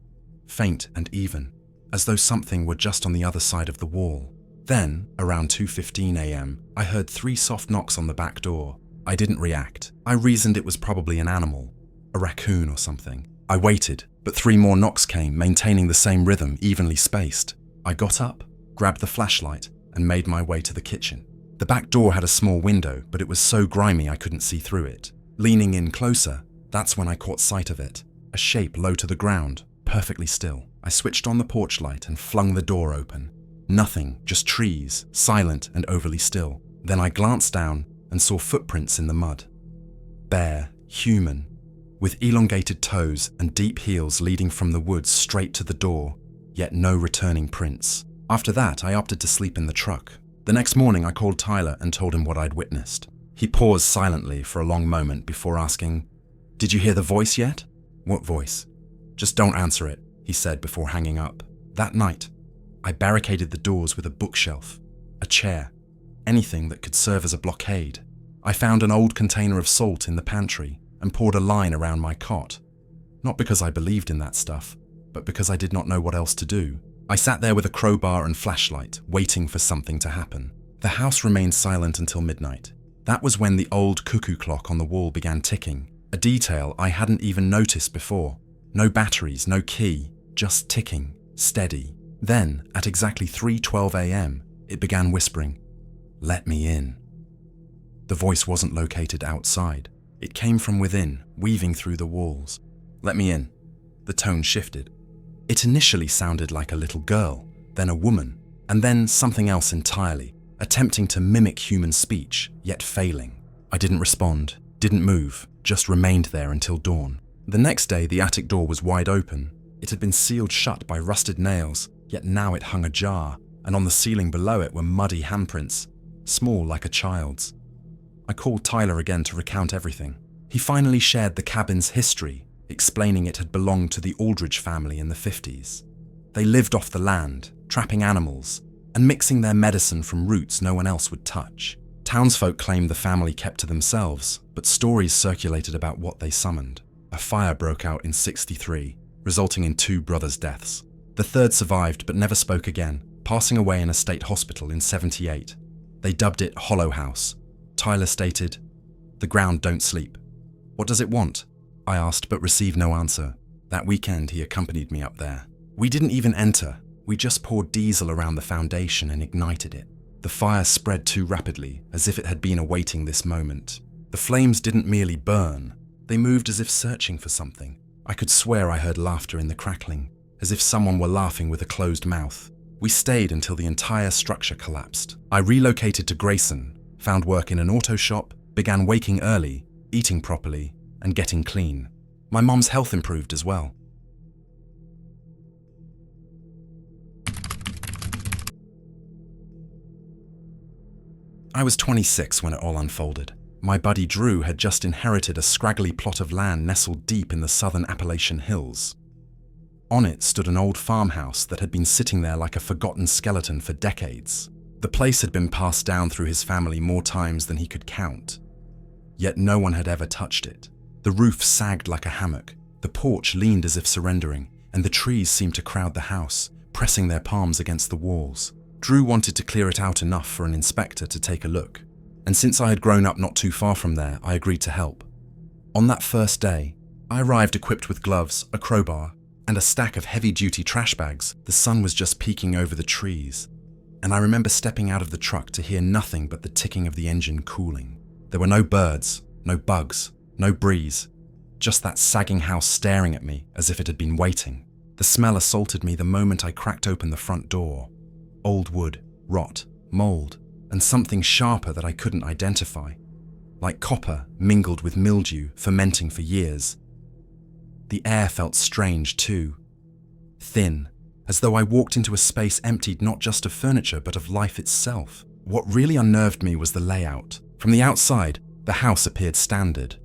faint and even, as though something were just on the other side of the wall. Then, around 2:15 a.m., I heard 3 soft knocks on the back door. I didn't react. I reasoned it was probably an animal, a raccoon or something. I waited, but 3 more knocks came, maintaining the same rhythm, evenly spaced. I got up, grabbed the flashlight, and made my way to the kitchen. The back door had a small window, but it was so grimy I couldn't see through it. Leaning in closer, that's when I caught sight of it. A shape low to the ground, perfectly still. I switched on the porch light and flung the door open. Nothing, just trees, silent and overly still. Then I glanced down and saw footprints in the mud. Bare, human, with elongated toes and deep heels leading from the woods straight to the door, yet no returning prints. After that, I opted to sleep in the truck. The next morning, I called Tyler and told him what I'd witnessed. He paused silently for a long moment before asking, "Did you hear the voice yet?" "What voice?" "Just don't answer it," he said before hanging up. That night, I barricaded the doors with a bookshelf, a chair, anything that could serve as a blockade. I found an old container of salt in the pantry and poured a line around my cot. Not because I believed in that stuff, but because I did not know what else to do. I sat there with a crowbar and flashlight, waiting for something to happen. The house remained silent until midnight. That was when the old cuckoo clock on the wall began ticking, a detail I hadn't even noticed before. No batteries, no key, just ticking, steady. Then, at exactly 3:12 a.m., it began whispering, "Let me in." The voice wasn't located outside. It came from within, weaving through the walls. "Let me in." The tone shifted. It initially sounded like a little girl, then a woman, and then something else entirely, attempting to mimic human speech, yet failing. I didn't respond, didn't move, just remained there until dawn. The next day, the attic door was wide open. It had been sealed shut by rusted nails, yet now it hung ajar, and on the ceiling below it were muddy handprints, small like a child's. I called Tyler again to recount everything. He finally shared the cabin's history, explaining it had belonged to the Aldridge family in the 50s. They lived off the land, trapping animals, and mixing their medicine from roots no one else would touch. Townsfolk claimed the family kept to themselves, but stories circulated about what they summoned. A fire broke out in '63, resulting in 2 brothers' deaths. The third survived but never spoke again, passing away in a state hospital in '78. They dubbed it Hollow House. Tyler stated, "The ground don't sleep." "What does it want?" I asked, but received no answer. That weekend, he accompanied me up there. We didn't even enter. We just poured diesel around the foundation and ignited it. The fire spread too rapidly, as if it had been awaiting this moment. The flames didn't merely burn. They moved as if searching for something. I could swear I heard laughter in the crackling, as if someone were laughing with a closed mouth. We stayed until the entire structure collapsed. I relocated to Grayson, found work in an auto shop, began waking early, eating properly, and getting clean. My mom's health improved as well. I was 26 when it all unfolded. My buddy Drew had just inherited a scraggly plot of land nestled deep in the southern Appalachian hills. On it stood an old farmhouse that had been sitting there like a forgotten skeleton for decades. The place had been passed down through his family more times than he could count. Yet no one had ever touched it. The roof sagged like a hammock, the porch leaned as if surrendering, and the trees seemed to crowd the house, pressing their palms against the walls. Drew wanted to clear it out enough for an inspector to take a look, and since I had grown up not too far from there, I agreed to help. On that first day, I arrived equipped with gloves, a crowbar, and a stack of heavy-duty trash bags. The sun was just peeking over the trees, and I remember stepping out of the truck to hear nothing but the ticking of the engine cooling. There were no birds, no bugs, no breeze, just that sagging house staring at me as if it had been waiting. The smell assaulted me the moment I cracked open the front door. Old wood, rot, mold, and something sharper that I couldn't identify, like copper mingled with mildew fermenting for years. The air felt strange too, thin, as though I walked into a space emptied not just of furniture but of life itself. What really unnerved me was the layout. From the outside, the house appeared standard.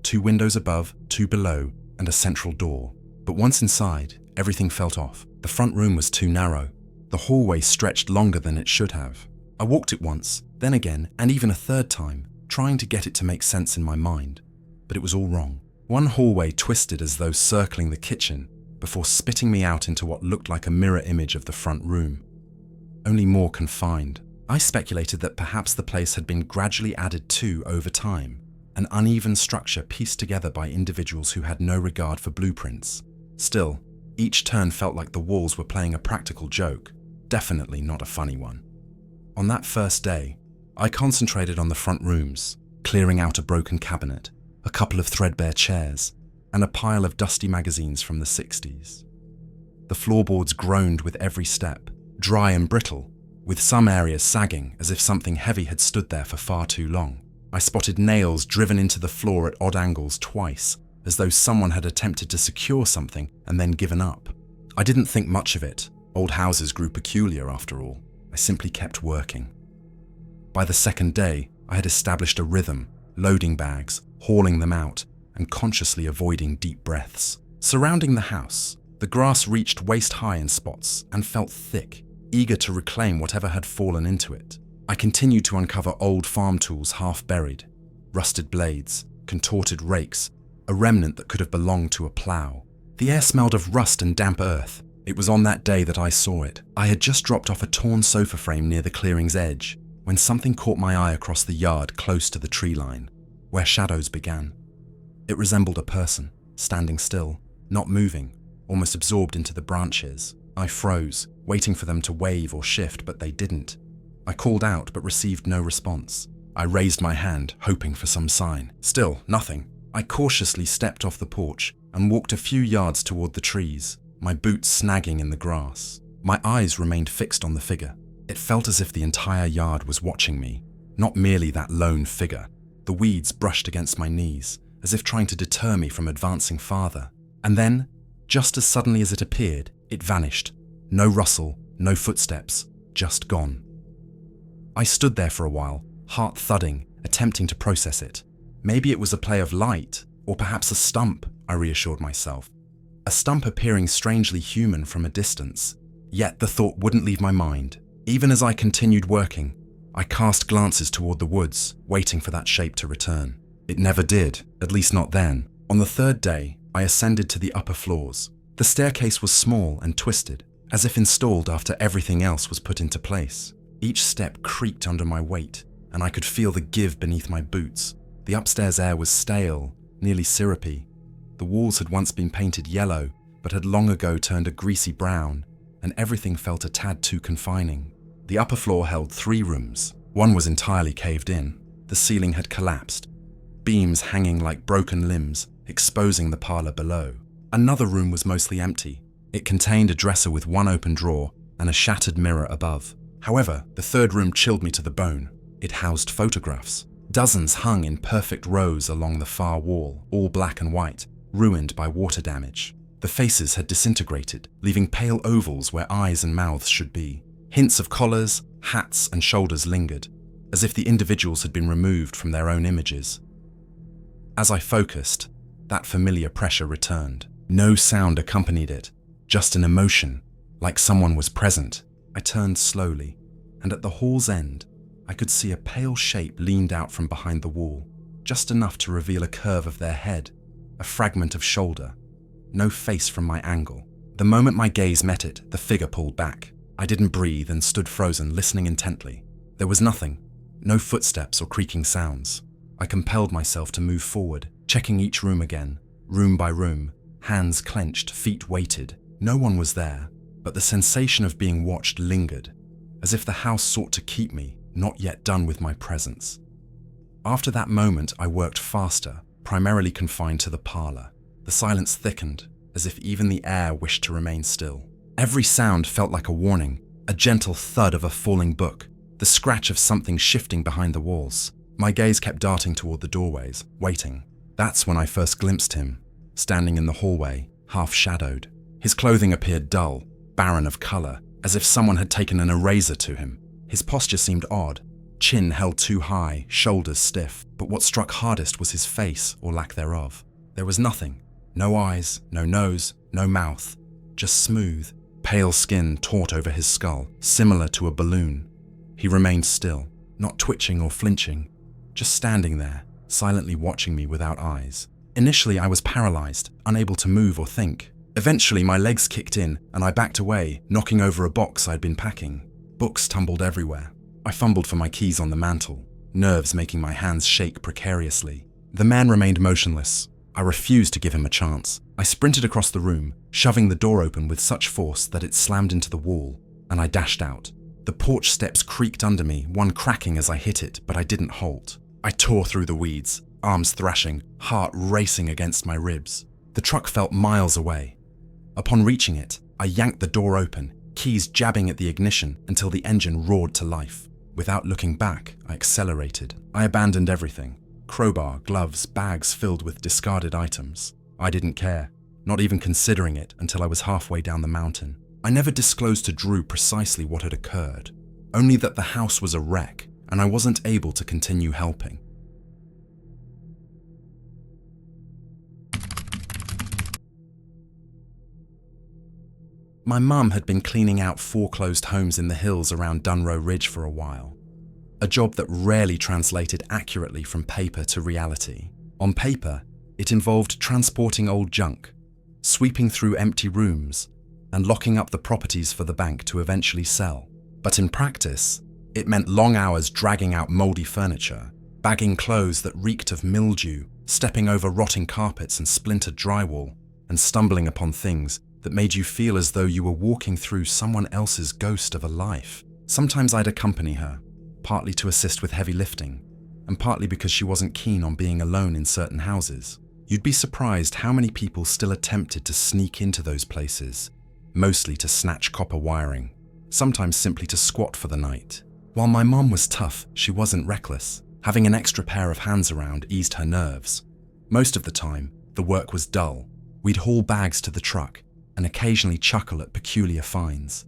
2 windows above, 2 below, and a central door. But once inside, everything felt off. The front room was too narrow. The hallway stretched longer than it should have. I walked it once, then again, and even a third time, trying to get it to make sense in my mind. But it was all wrong. One hallway twisted as though circling the kitchen, before spitting me out into what looked like a mirror image of the front room, only more confined. I speculated that perhaps the place had been gradually added to over time, an uneven structure pieced together by individuals who had no regard for blueprints. Still, each turn felt like the walls were playing a practical joke, definitely not a funny one. On that first day, I concentrated on the front rooms, clearing out a broken cabinet, a couple of threadbare chairs, and a pile of dusty magazines from the '60s. The floorboards groaned with every step, dry and brittle, with some areas sagging as if something heavy had stood there for far too long. I spotted nails driven into the floor at odd angles twice, as though someone had attempted to secure something and then given up. I didn't think much of it. Old houses grew peculiar after all. I simply kept working. By the second day, I had established a rhythm, loading bags, hauling them out, and consciously avoiding deep breaths. Surrounding the house, the grass reached waist-high in spots and felt thick, eager to reclaim whatever had fallen into it. I continued to uncover old farm tools half buried, rusted blades, contorted rakes, a remnant that could have belonged to a plough. The air smelled of rust and damp earth. It was on that day that I saw it. I had just dropped off a torn sofa frame near the clearing's edge, when something caught my eye across the yard close to the tree line, where shadows began. It resembled a person, standing still, not moving, almost absorbed into the branches. I froze, waiting for them to wave or shift, but they didn't. I called out, but received no response. I raised my hand, hoping for some sign. Still, nothing. I cautiously stepped off the porch and walked a few yards toward the trees, my boots snagging in the grass. My eyes remained fixed on the figure. It felt as if the entire yard was watching me, not merely that lone figure. The weeds brushed against my knees, as if trying to deter me from advancing farther. And then, just as suddenly as it appeared, it vanished. No rustle, no footsteps, just gone. I stood there for a while, heart thudding, attempting to process it. Maybe it was a play of light, or perhaps a stump, I reassured myself. A stump appearing strangely human from a distance. Yet the thought wouldn't leave my mind. Even as I continued working, I cast glances toward the woods, waiting for that shape to return. It never did, at least not then. On the third day, I ascended to the upper floors. The staircase was small and twisted, as if installed after everything else was put into place. Each step creaked under my weight, and I could feel the give beneath my boots. The upstairs air was stale, nearly syrupy. The walls had once been painted yellow, but had long ago turned a greasy brown, and everything felt a tad too confining. The upper floor held 3 rooms. One was entirely caved in. The ceiling had collapsed, beams hanging like broken limbs, exposing the parlor below. Another room was mostly empty. It contained a dresser with one open drawer and a shattered mirror above. However, the third room chilled me to the bone. It housed photographs. Dozens hung in perfect rows along the far wall, all black and white, ruined by water damage. The faces had disintegrated, leaving pale ovals where eyes and mouths should be. Hints of collars, hats, and shoulders lingered, as if the individuals had been removed from their own images. As I focused, that familiar pressure returned. No sound accompanied it, just an emotion, like someone was present. I turned slowly, and at the hall's end, I could see a pale shape leaned out from behind the wall, just enough to reveal a curve of their head, a fragment of shoulder. No face from my angle. The moment my gaze met it, the figure pulled back. I didn't breathe and stood frozen, listening intently. There was nothing, no footsteps or creaking sounds. I compelled myself to move forward, checking each room again, room by room, hands clenched, feet weighted. No one was there, but the sensation of being watched lingered, as if the house sought to keep me, not yet done with my presence. After that moment, I worked faster, primarily confined to the parlor. The silence thickened, as if even the air wished to remain still. Every sound felt like a warning, a gentle thud of a falling book, the scratch of something shifting behind the walls. My gaze kept darting toward the doorways, waiting. That's when I first glimpsed him, standing in the hallway, half-shadowed. His clothing appeared dull, barren of color, as if someone had taken an eraser to him. His posture seemed odd, chin held too high, shoulders stiff, but what struck hardest was his face, or lack thereof. There was nothing. No eyes, no nose, no mouth, just smooth, pale skin taut over his skull, similar to a balloon. He remained still, not twitching or flinching, just standing there, silently watching me without eyes. Initially, I was paralyzed, unable to move or think. Eventually, my legs kicked in, and I backed away, knocking over a box I'd been packing. Books tumbled everywhere. I fumbled for my keys on the mantel, nerves making my hands shake precariously. The man remained motionless. I refused to give him a chance. I sprinted across the room, shoving the door open with such force that it slammed into the wall, and I dashed out. The porch steps creaked under me, one cracking as I hit it, but I didn't halt. I tore through the weeds, arms thrashing, heart racing against my ribs. The truck felt miles away. Upon reaching it, I yanked the door open, keys jabbing at the ignition until the engine roared to life. Without looking back, I accelerated. I abandoned everything. Crowbar, gloves, bags filled with discarded items. I didn't care, not even considering it until I was halfway down the mountain. I never disclosed to Drew precisely what had occurred, only that the house was a wreck and I wasn't able to continue helping. My mum had been cleaning out foreclosed homes in the hills around Dunrow Ridge for a while, a job that rarely translated accurately from paper to reality. On paper, it involved transporting old junk, sweeping through empty rooms, and locking up the properties for the bank to eventually sell. But in practice, it meant long hours dragging out moldy furniture, bagging clothes that reeked of mildew, stepping over rotting carpets and splintered drywall, and stumbling upon things that made you feel as though you were walking through someone else's ghost of a life. Sometimes I'd accompany her, partly to assist with heavy lifting, and partly because she wasn't keen on being alone in certain houses. You'd be surprised how many people still attempted to sneak into those places, mostly to snatch copper wiring, sometimes simply to squat for the night. While my mom was tough, she wasn't reckless. Having an extra pair of hands around eased her nerves. Most of the time, the work was dull. We'd haul bags to the truck and occasionally chuckle at peculiar finds.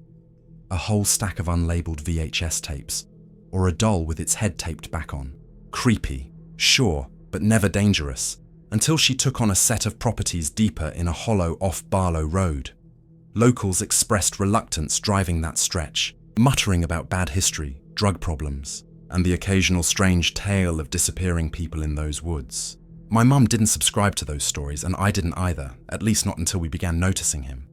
A whole stack of unlabeled VHS tapes, or a doll with its head taped back on. Creepy, sure, but never dangerous, until she took on a set of properties deeper in a hollow off Barlow Road. Locals expressed reluctance driving that stretch, muttering about bad history, drug problems, and the occasional strange tale of disappearing people in those woods. My mum didn't subscribe to those stories, and I didn't either, at least not until we began noticing him.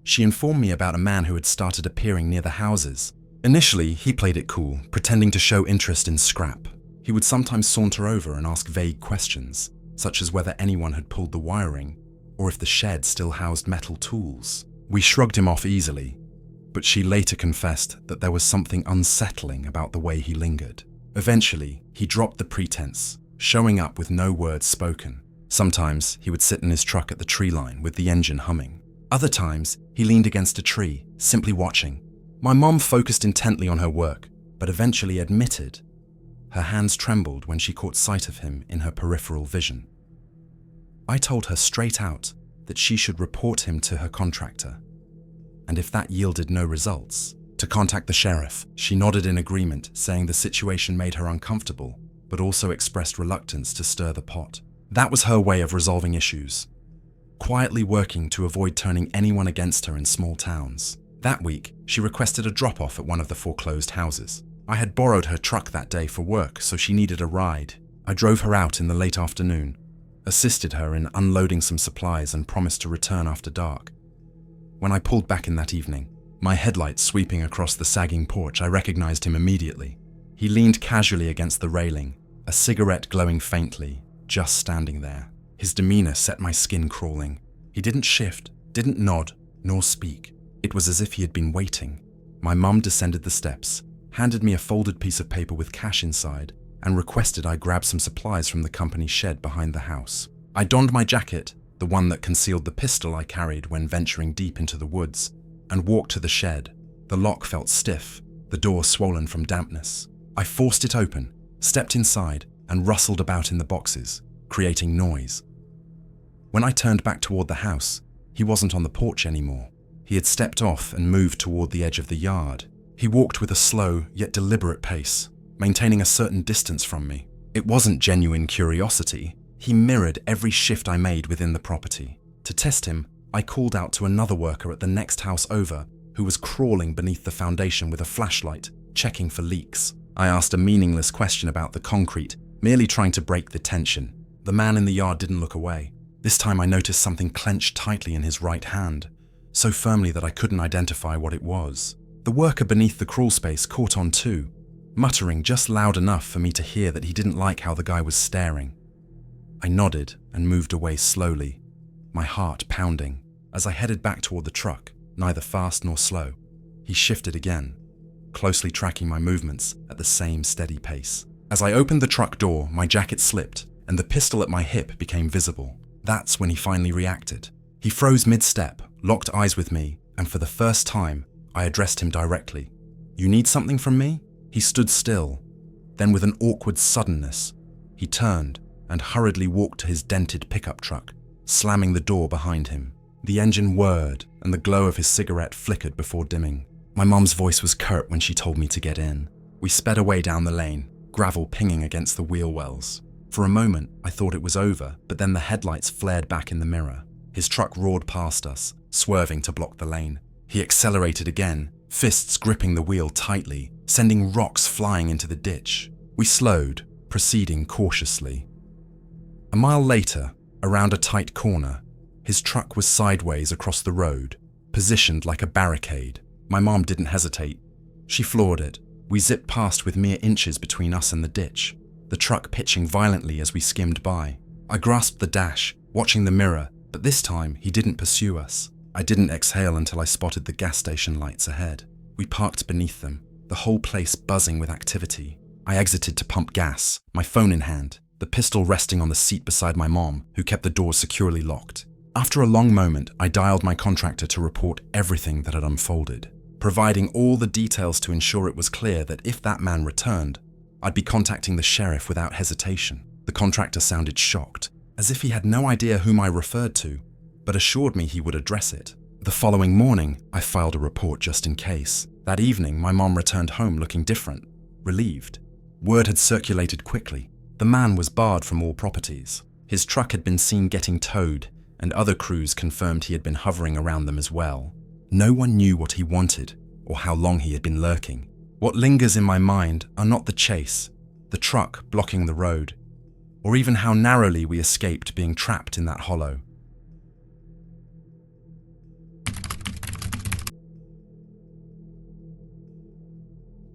She informed me about a man who had started appearing near the houses. Initially, he played it cool, pretending to show interest in scrap. He would sometimes saunter over and ask vague questions, such as whether anyone had pulled the wiring, or if the shed still housed metal tools. We shrugged him off easily, but she later confessed that there was something unsettling about the way he lingered. Eventually, he dropped the pretense, showing up with no words spoken. Sometimes he would sit in his truck at the tree line with the engine humming. Other times, he leaned against a tree, simply watching. My mom focused intently on her work, but eventually admitted her hands trembled when she caught sight of him in her peripheral vision. I told her straight out that she should report him to her contractor, and if that yielded no results, to contact the sheriff. She nodded in agreement, saying the situation made her uncomfortable, but also expressed reluctance to stir the pot. That was her way of resolving issues, quietly working to avoid turning anyone against her in small towns. That week, she requested a drop-off at one of the foreclosed houses. I had borrowed her truck that day for work, so she needed a ride. I drove her out in the late afternoon, assisted her in unloading some supplies, and promised to return after dark. When I pulled back in that evening, my headlights sweeping across the sagging porch, I recognized him immediately. He leaned casually against the railing, a cigarette glowing faintly, just standing there. His demeanor set my skin crawling. He didn't shift, didn't nod, nor speak. It was as if he had been waiting. My mum descended the steps, handed me a folded piece of paper with cash inside, and requested I grab some supplies from the company's shed behind the house. I donned my jacket, the one that concealed the pistol I carried when venturing deep into the woods, and walked to the shed. The lock felt stiff, the door swollen from dampness. I forced it open, stepped inside, and rustled about in the boxes, creating noise. When I turned back toward the house, he wasn't on the porch anymore. He had stepped off and moved toward the edge of the yard. He walked with a slow yet deliberate pace, maintaining a certain distance from me. It wasn't genuine curiosity. He mirrored every shift I made within the property. To test him, I called out to another worker at the next house over who was crawling beneath the foundation with a flashlight, checking for leaks. I asked a meaningless question about the concrete, merely trying to break the tension. The man in the yard didn't look away. This time I noticed something clenched tightly in his right hand, so firmly that I couldn't identify what it was. The worker beneath the crawl space caught on too, muttering just loud enough for me to hear that he didn't like how the guy was staring. I nodded and moved away slowly, my heart pounding. As I headed back toward the truck, neither fast nor slow, he shifted again, closely tracking my movements at the same steady pace. As I opened the truck door, my jacket slipped, and the pistol at my hip became visible. That's when he finally reacted. He froze mid-step, locked eyes with me, and for the first time, I addressed him directly. "You need something from me?" He stood still. Then with an awkward suddenness, he turned and hurriedly walked to his dented pickup truck, slamming the door behind him. The engine whirred and the glow of his cigarette flickered before dimming. My mom's voice was curt when she told me to get in. We sped away down the lane, gravel pinging against the wheel wells. For a moment, I thought it was over, but then the headlights flared back in the mirror. His truck roared past us, swerving to block the lane. He accelerated again, fists gripping the wheel tightly, sending rocks flying into the ditch. We slowed, proceeding cautiously. A mile later, around a tight corner, his truck was sideways across the road, positioned like a barricade. My mom didn't hesitate. She floored it. We zipped past with mere inches between us and the ditch, the truck pitching violently as we skimmed by. I grasped the dash, watching the mirror, but this time he didn't pursue us. I didn't exhale until I spotted the gas station lights ahead. We parked beneath them, the whole place buzzing with activity. I exited to pump gas, my phone in hand, the pistol resting on the seat beside my mom, who kept the doors securely locked. After a long moment, I dialed my contractor to report everything that had unfolded, providing all the details to ensure it was clear that if that man returned, I'd be contacting the sheriff without hesitation. The contractor sounded shocked, as if he had no idea whom I referred to, but assured me he would address it. The following morning, I filed a report just in case. That evening, my mom returned home looking different, relieved. Word had circulated quickly. The man was barred from all properties. His truck had been seen getting towed, and other crews confirmed he had been hovering around them as well. No one knew what he wanted or how long he had been lurking. What lingers in my mind are not the chase, the truck blocking the road, or even how narrowly we escaped being trapped in that hollow.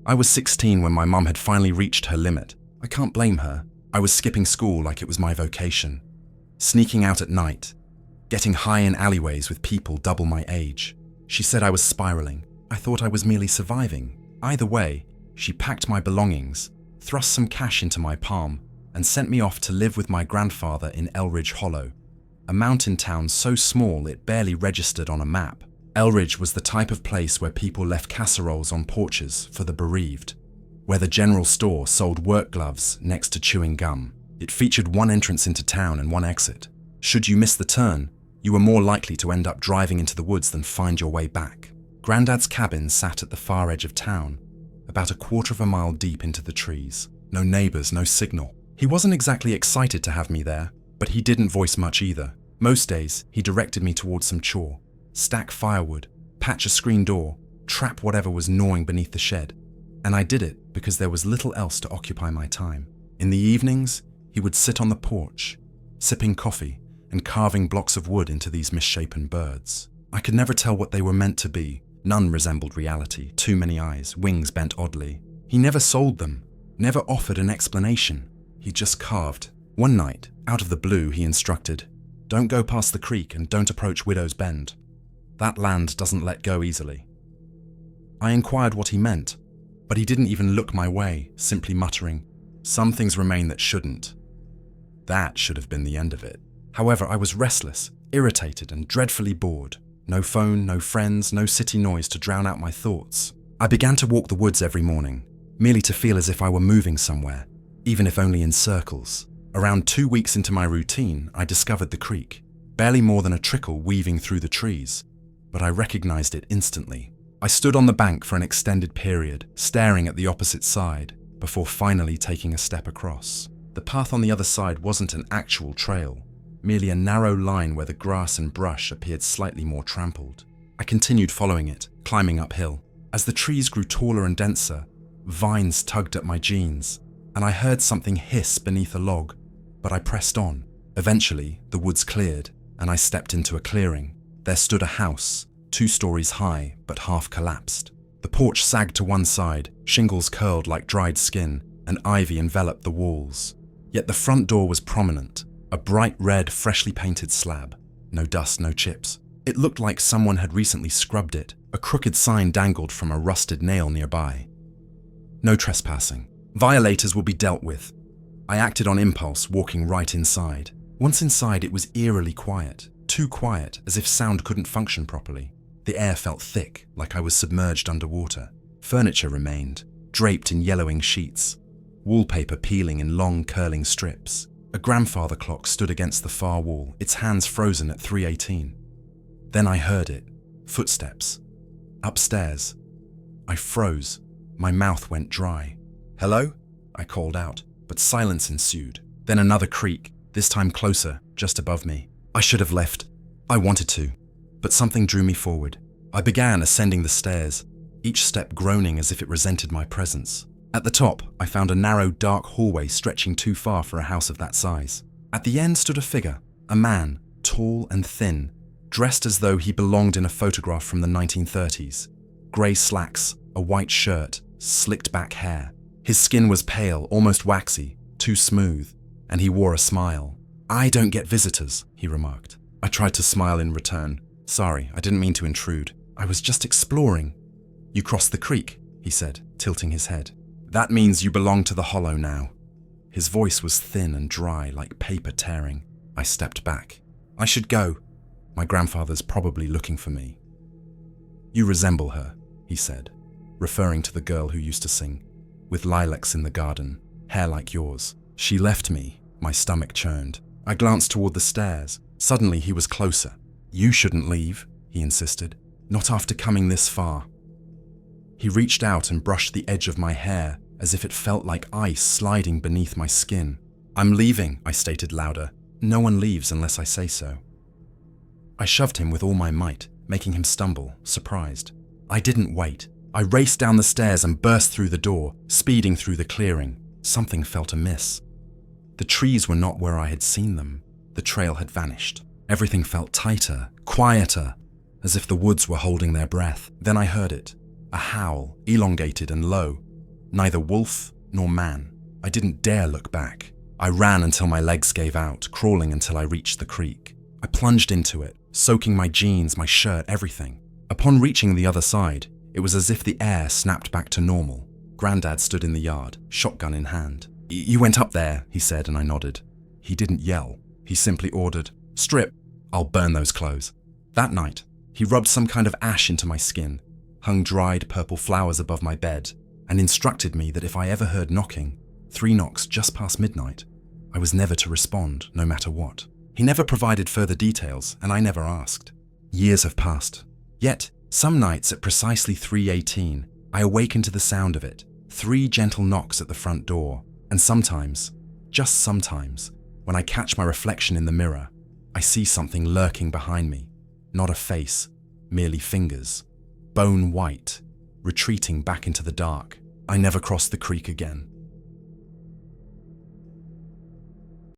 I was 16 when my mum had finally reached her limit. I can't blame her. I was skipping school like it was my vocation, sneaking out at night, getting high in alleyways with people double my age. She said I was spiraling. I thought I was merely surviving. Either way, she packed my belongings, thrust some cash into my palm, and sent me off to live with my grandfather in Elridge Hollow, a mountain town so small it barely registered on a map. Elridge was the type of place where people left casseroles on porches for the bereaved, where the general store sold work gloves next to chewing gum. It featured one entrance into town and one exit. Should you miss the turn, you were more likely to end up driving into the woods than find your way back. Grandad's cabin sat at the far edge of town, about a quarter of a mile deep into the trees. No neighbors, no signal. He wasn't exactly excited to have me there, but he didn't voice much either. Most days, he directed me towards some chore. Stack firewood, patch a screen door, trap whatever was gnawing beneath the shed. And I did it because there was little else to occupy my time. In the evenings, he would sit on the porch, sipping coffee and carving blocks of wood into these misshapen birds. I could never tell what they were meant to be. None resembled reality, too many eyes, wings bent oddly. He never sold them, never offered an explanation. He just carved. One night, out of the blue, he instructed, "Don't go past the creek and don't approach Widow's Bend. That land doesn't let go easily." I inquired what he meant, but he didn't even look my way, simply muttering, "Some things remain that shouldn't." That should have been the end of it. However, I was restless, irritated, and dreadfully bored. No phone, no friends, no city noise to drown out my thoughts. I began to walk the woods every morning, merely to feel as if I were moving somewhere, even if only in circles. Around 2 weeks into my routine, I discovered the creek, barely more than a trickle weaving through the trees, but I recognized it instantly. I stood on the bank for an extended period, staring at the opposite side, before finally taking a step across. The path on the other side wasn't an actual trail, merely a narrow line where the grass and brush appeared slightly more trampled. I continued following it, climbing uphill. As the trees grew taller and denser, vines tugged at my jeans, and I heard something hiss beneath a log, but I pressed on. Eventually, the woods cleared, and I stepped into a clearing. There stood a house, 2 stories high, but half collapsed. The porch sagged to one side, shingles curled like dried skin, and ivy enveloped the walls. Yet the front door was prominent, a bright red, freshly painted slab. No dust, no chips. It looked like someone had recently scrubbed it. A crooked sign dangled from a rusted nail nearby. No trespassing. Violators will be dealt with. I acted on impulse, walking right inside. Once inside, it was eerily quiet. Too quiet, as if sound couldn't function properly. The air felt thick, like I was submerged underwater. Furniture remained, draped in yellowing sheets, wallpaper peeling in long, curling strips. A grandfather clock stood against the far wall, its hands frozen at 3:18. Then I heard it. Footsteps. Upstairs. I froze. My mouth went dry. "Hello?" I called out, but silence ensued. Then another creak, this time closer, just above me. I should have left. I wanted to, but something drew me forward. I began ascending the stairs, each step groaning as if it resented my presence. At the top, I found a narrow, dark hallway stretching too far for a house of that size. At the end stood a figure, a man, tall and thin, dressed as though he belonged in a photograph from the 1930s. Grey slacks, a white shirt, slicked back hair. His skin was pale, almost waxy, too smooth, and he wore a smile. "I don't get visitors," he remarked. I tried to smile in return. "Sorry, I didn't mean to intrude. I was just exploring." "You crossed the creek," he said, tilting his head. "That means you belong to the Hollow now." His voice was thin and dry, like paper tearing. I stepped back. "I should go. My grandfather's probably looking for me." "You resemble her," he said, referring to the girl who used to sing, "with lilacs in the garden, hair like yours." She left me. My stomach churned. I glanced toward the stairs. Suddenly he was closer. "You shouldn't leave," he insisted. "Not after coming this far." He reached out and brushed the edge of my hair as if it felt like ice sliding beneath my skin. "I'm leaving," I stated louder. "No one leaves unless I say so." I shoved him with all my might, making him stumble, surprised. I didn't wait. I raced down the stairs and burst through the door, speeding through the clearing. Something felt amiss. The trees were not where I had seen them. The trail had vanished. Everything felt tighter, quieter, as if the woods were holding their breath. Then I heard it. A howl, elongated and low. Neither wolf nor man. I didn't dare look back. I ran until my legs gave out, crawling until I reached the creek. I plunged into it, soaking my jeans, my shirt, everything. Upon reaching the other side, it was as if the air snapped back to normal. Grandad stood in the yard, shotgun in hand. "You went up there," he said, and I nodded. He didn't yell. He simply ordered, "Strip. I'll burn those clothes." That night, he rubbed some kind of ash into my skin, hung dried purple flowers above my bed, and instructed me that if I ever heard knocking, 3 knocks just past midnight, I was never to respond, no matter what. He never provided further details, and I never asked. Years have passed. Yet, some nights at precisely 3:18, I awaken to the sound of it, 3 gentle knocks at the front door, and sometimes, just sometimes, when I catch my reflection in the mirror, I see something lurking behind me. Not a face, merely fingers, bone white, retreating back into the dark. I never crossed the creek again.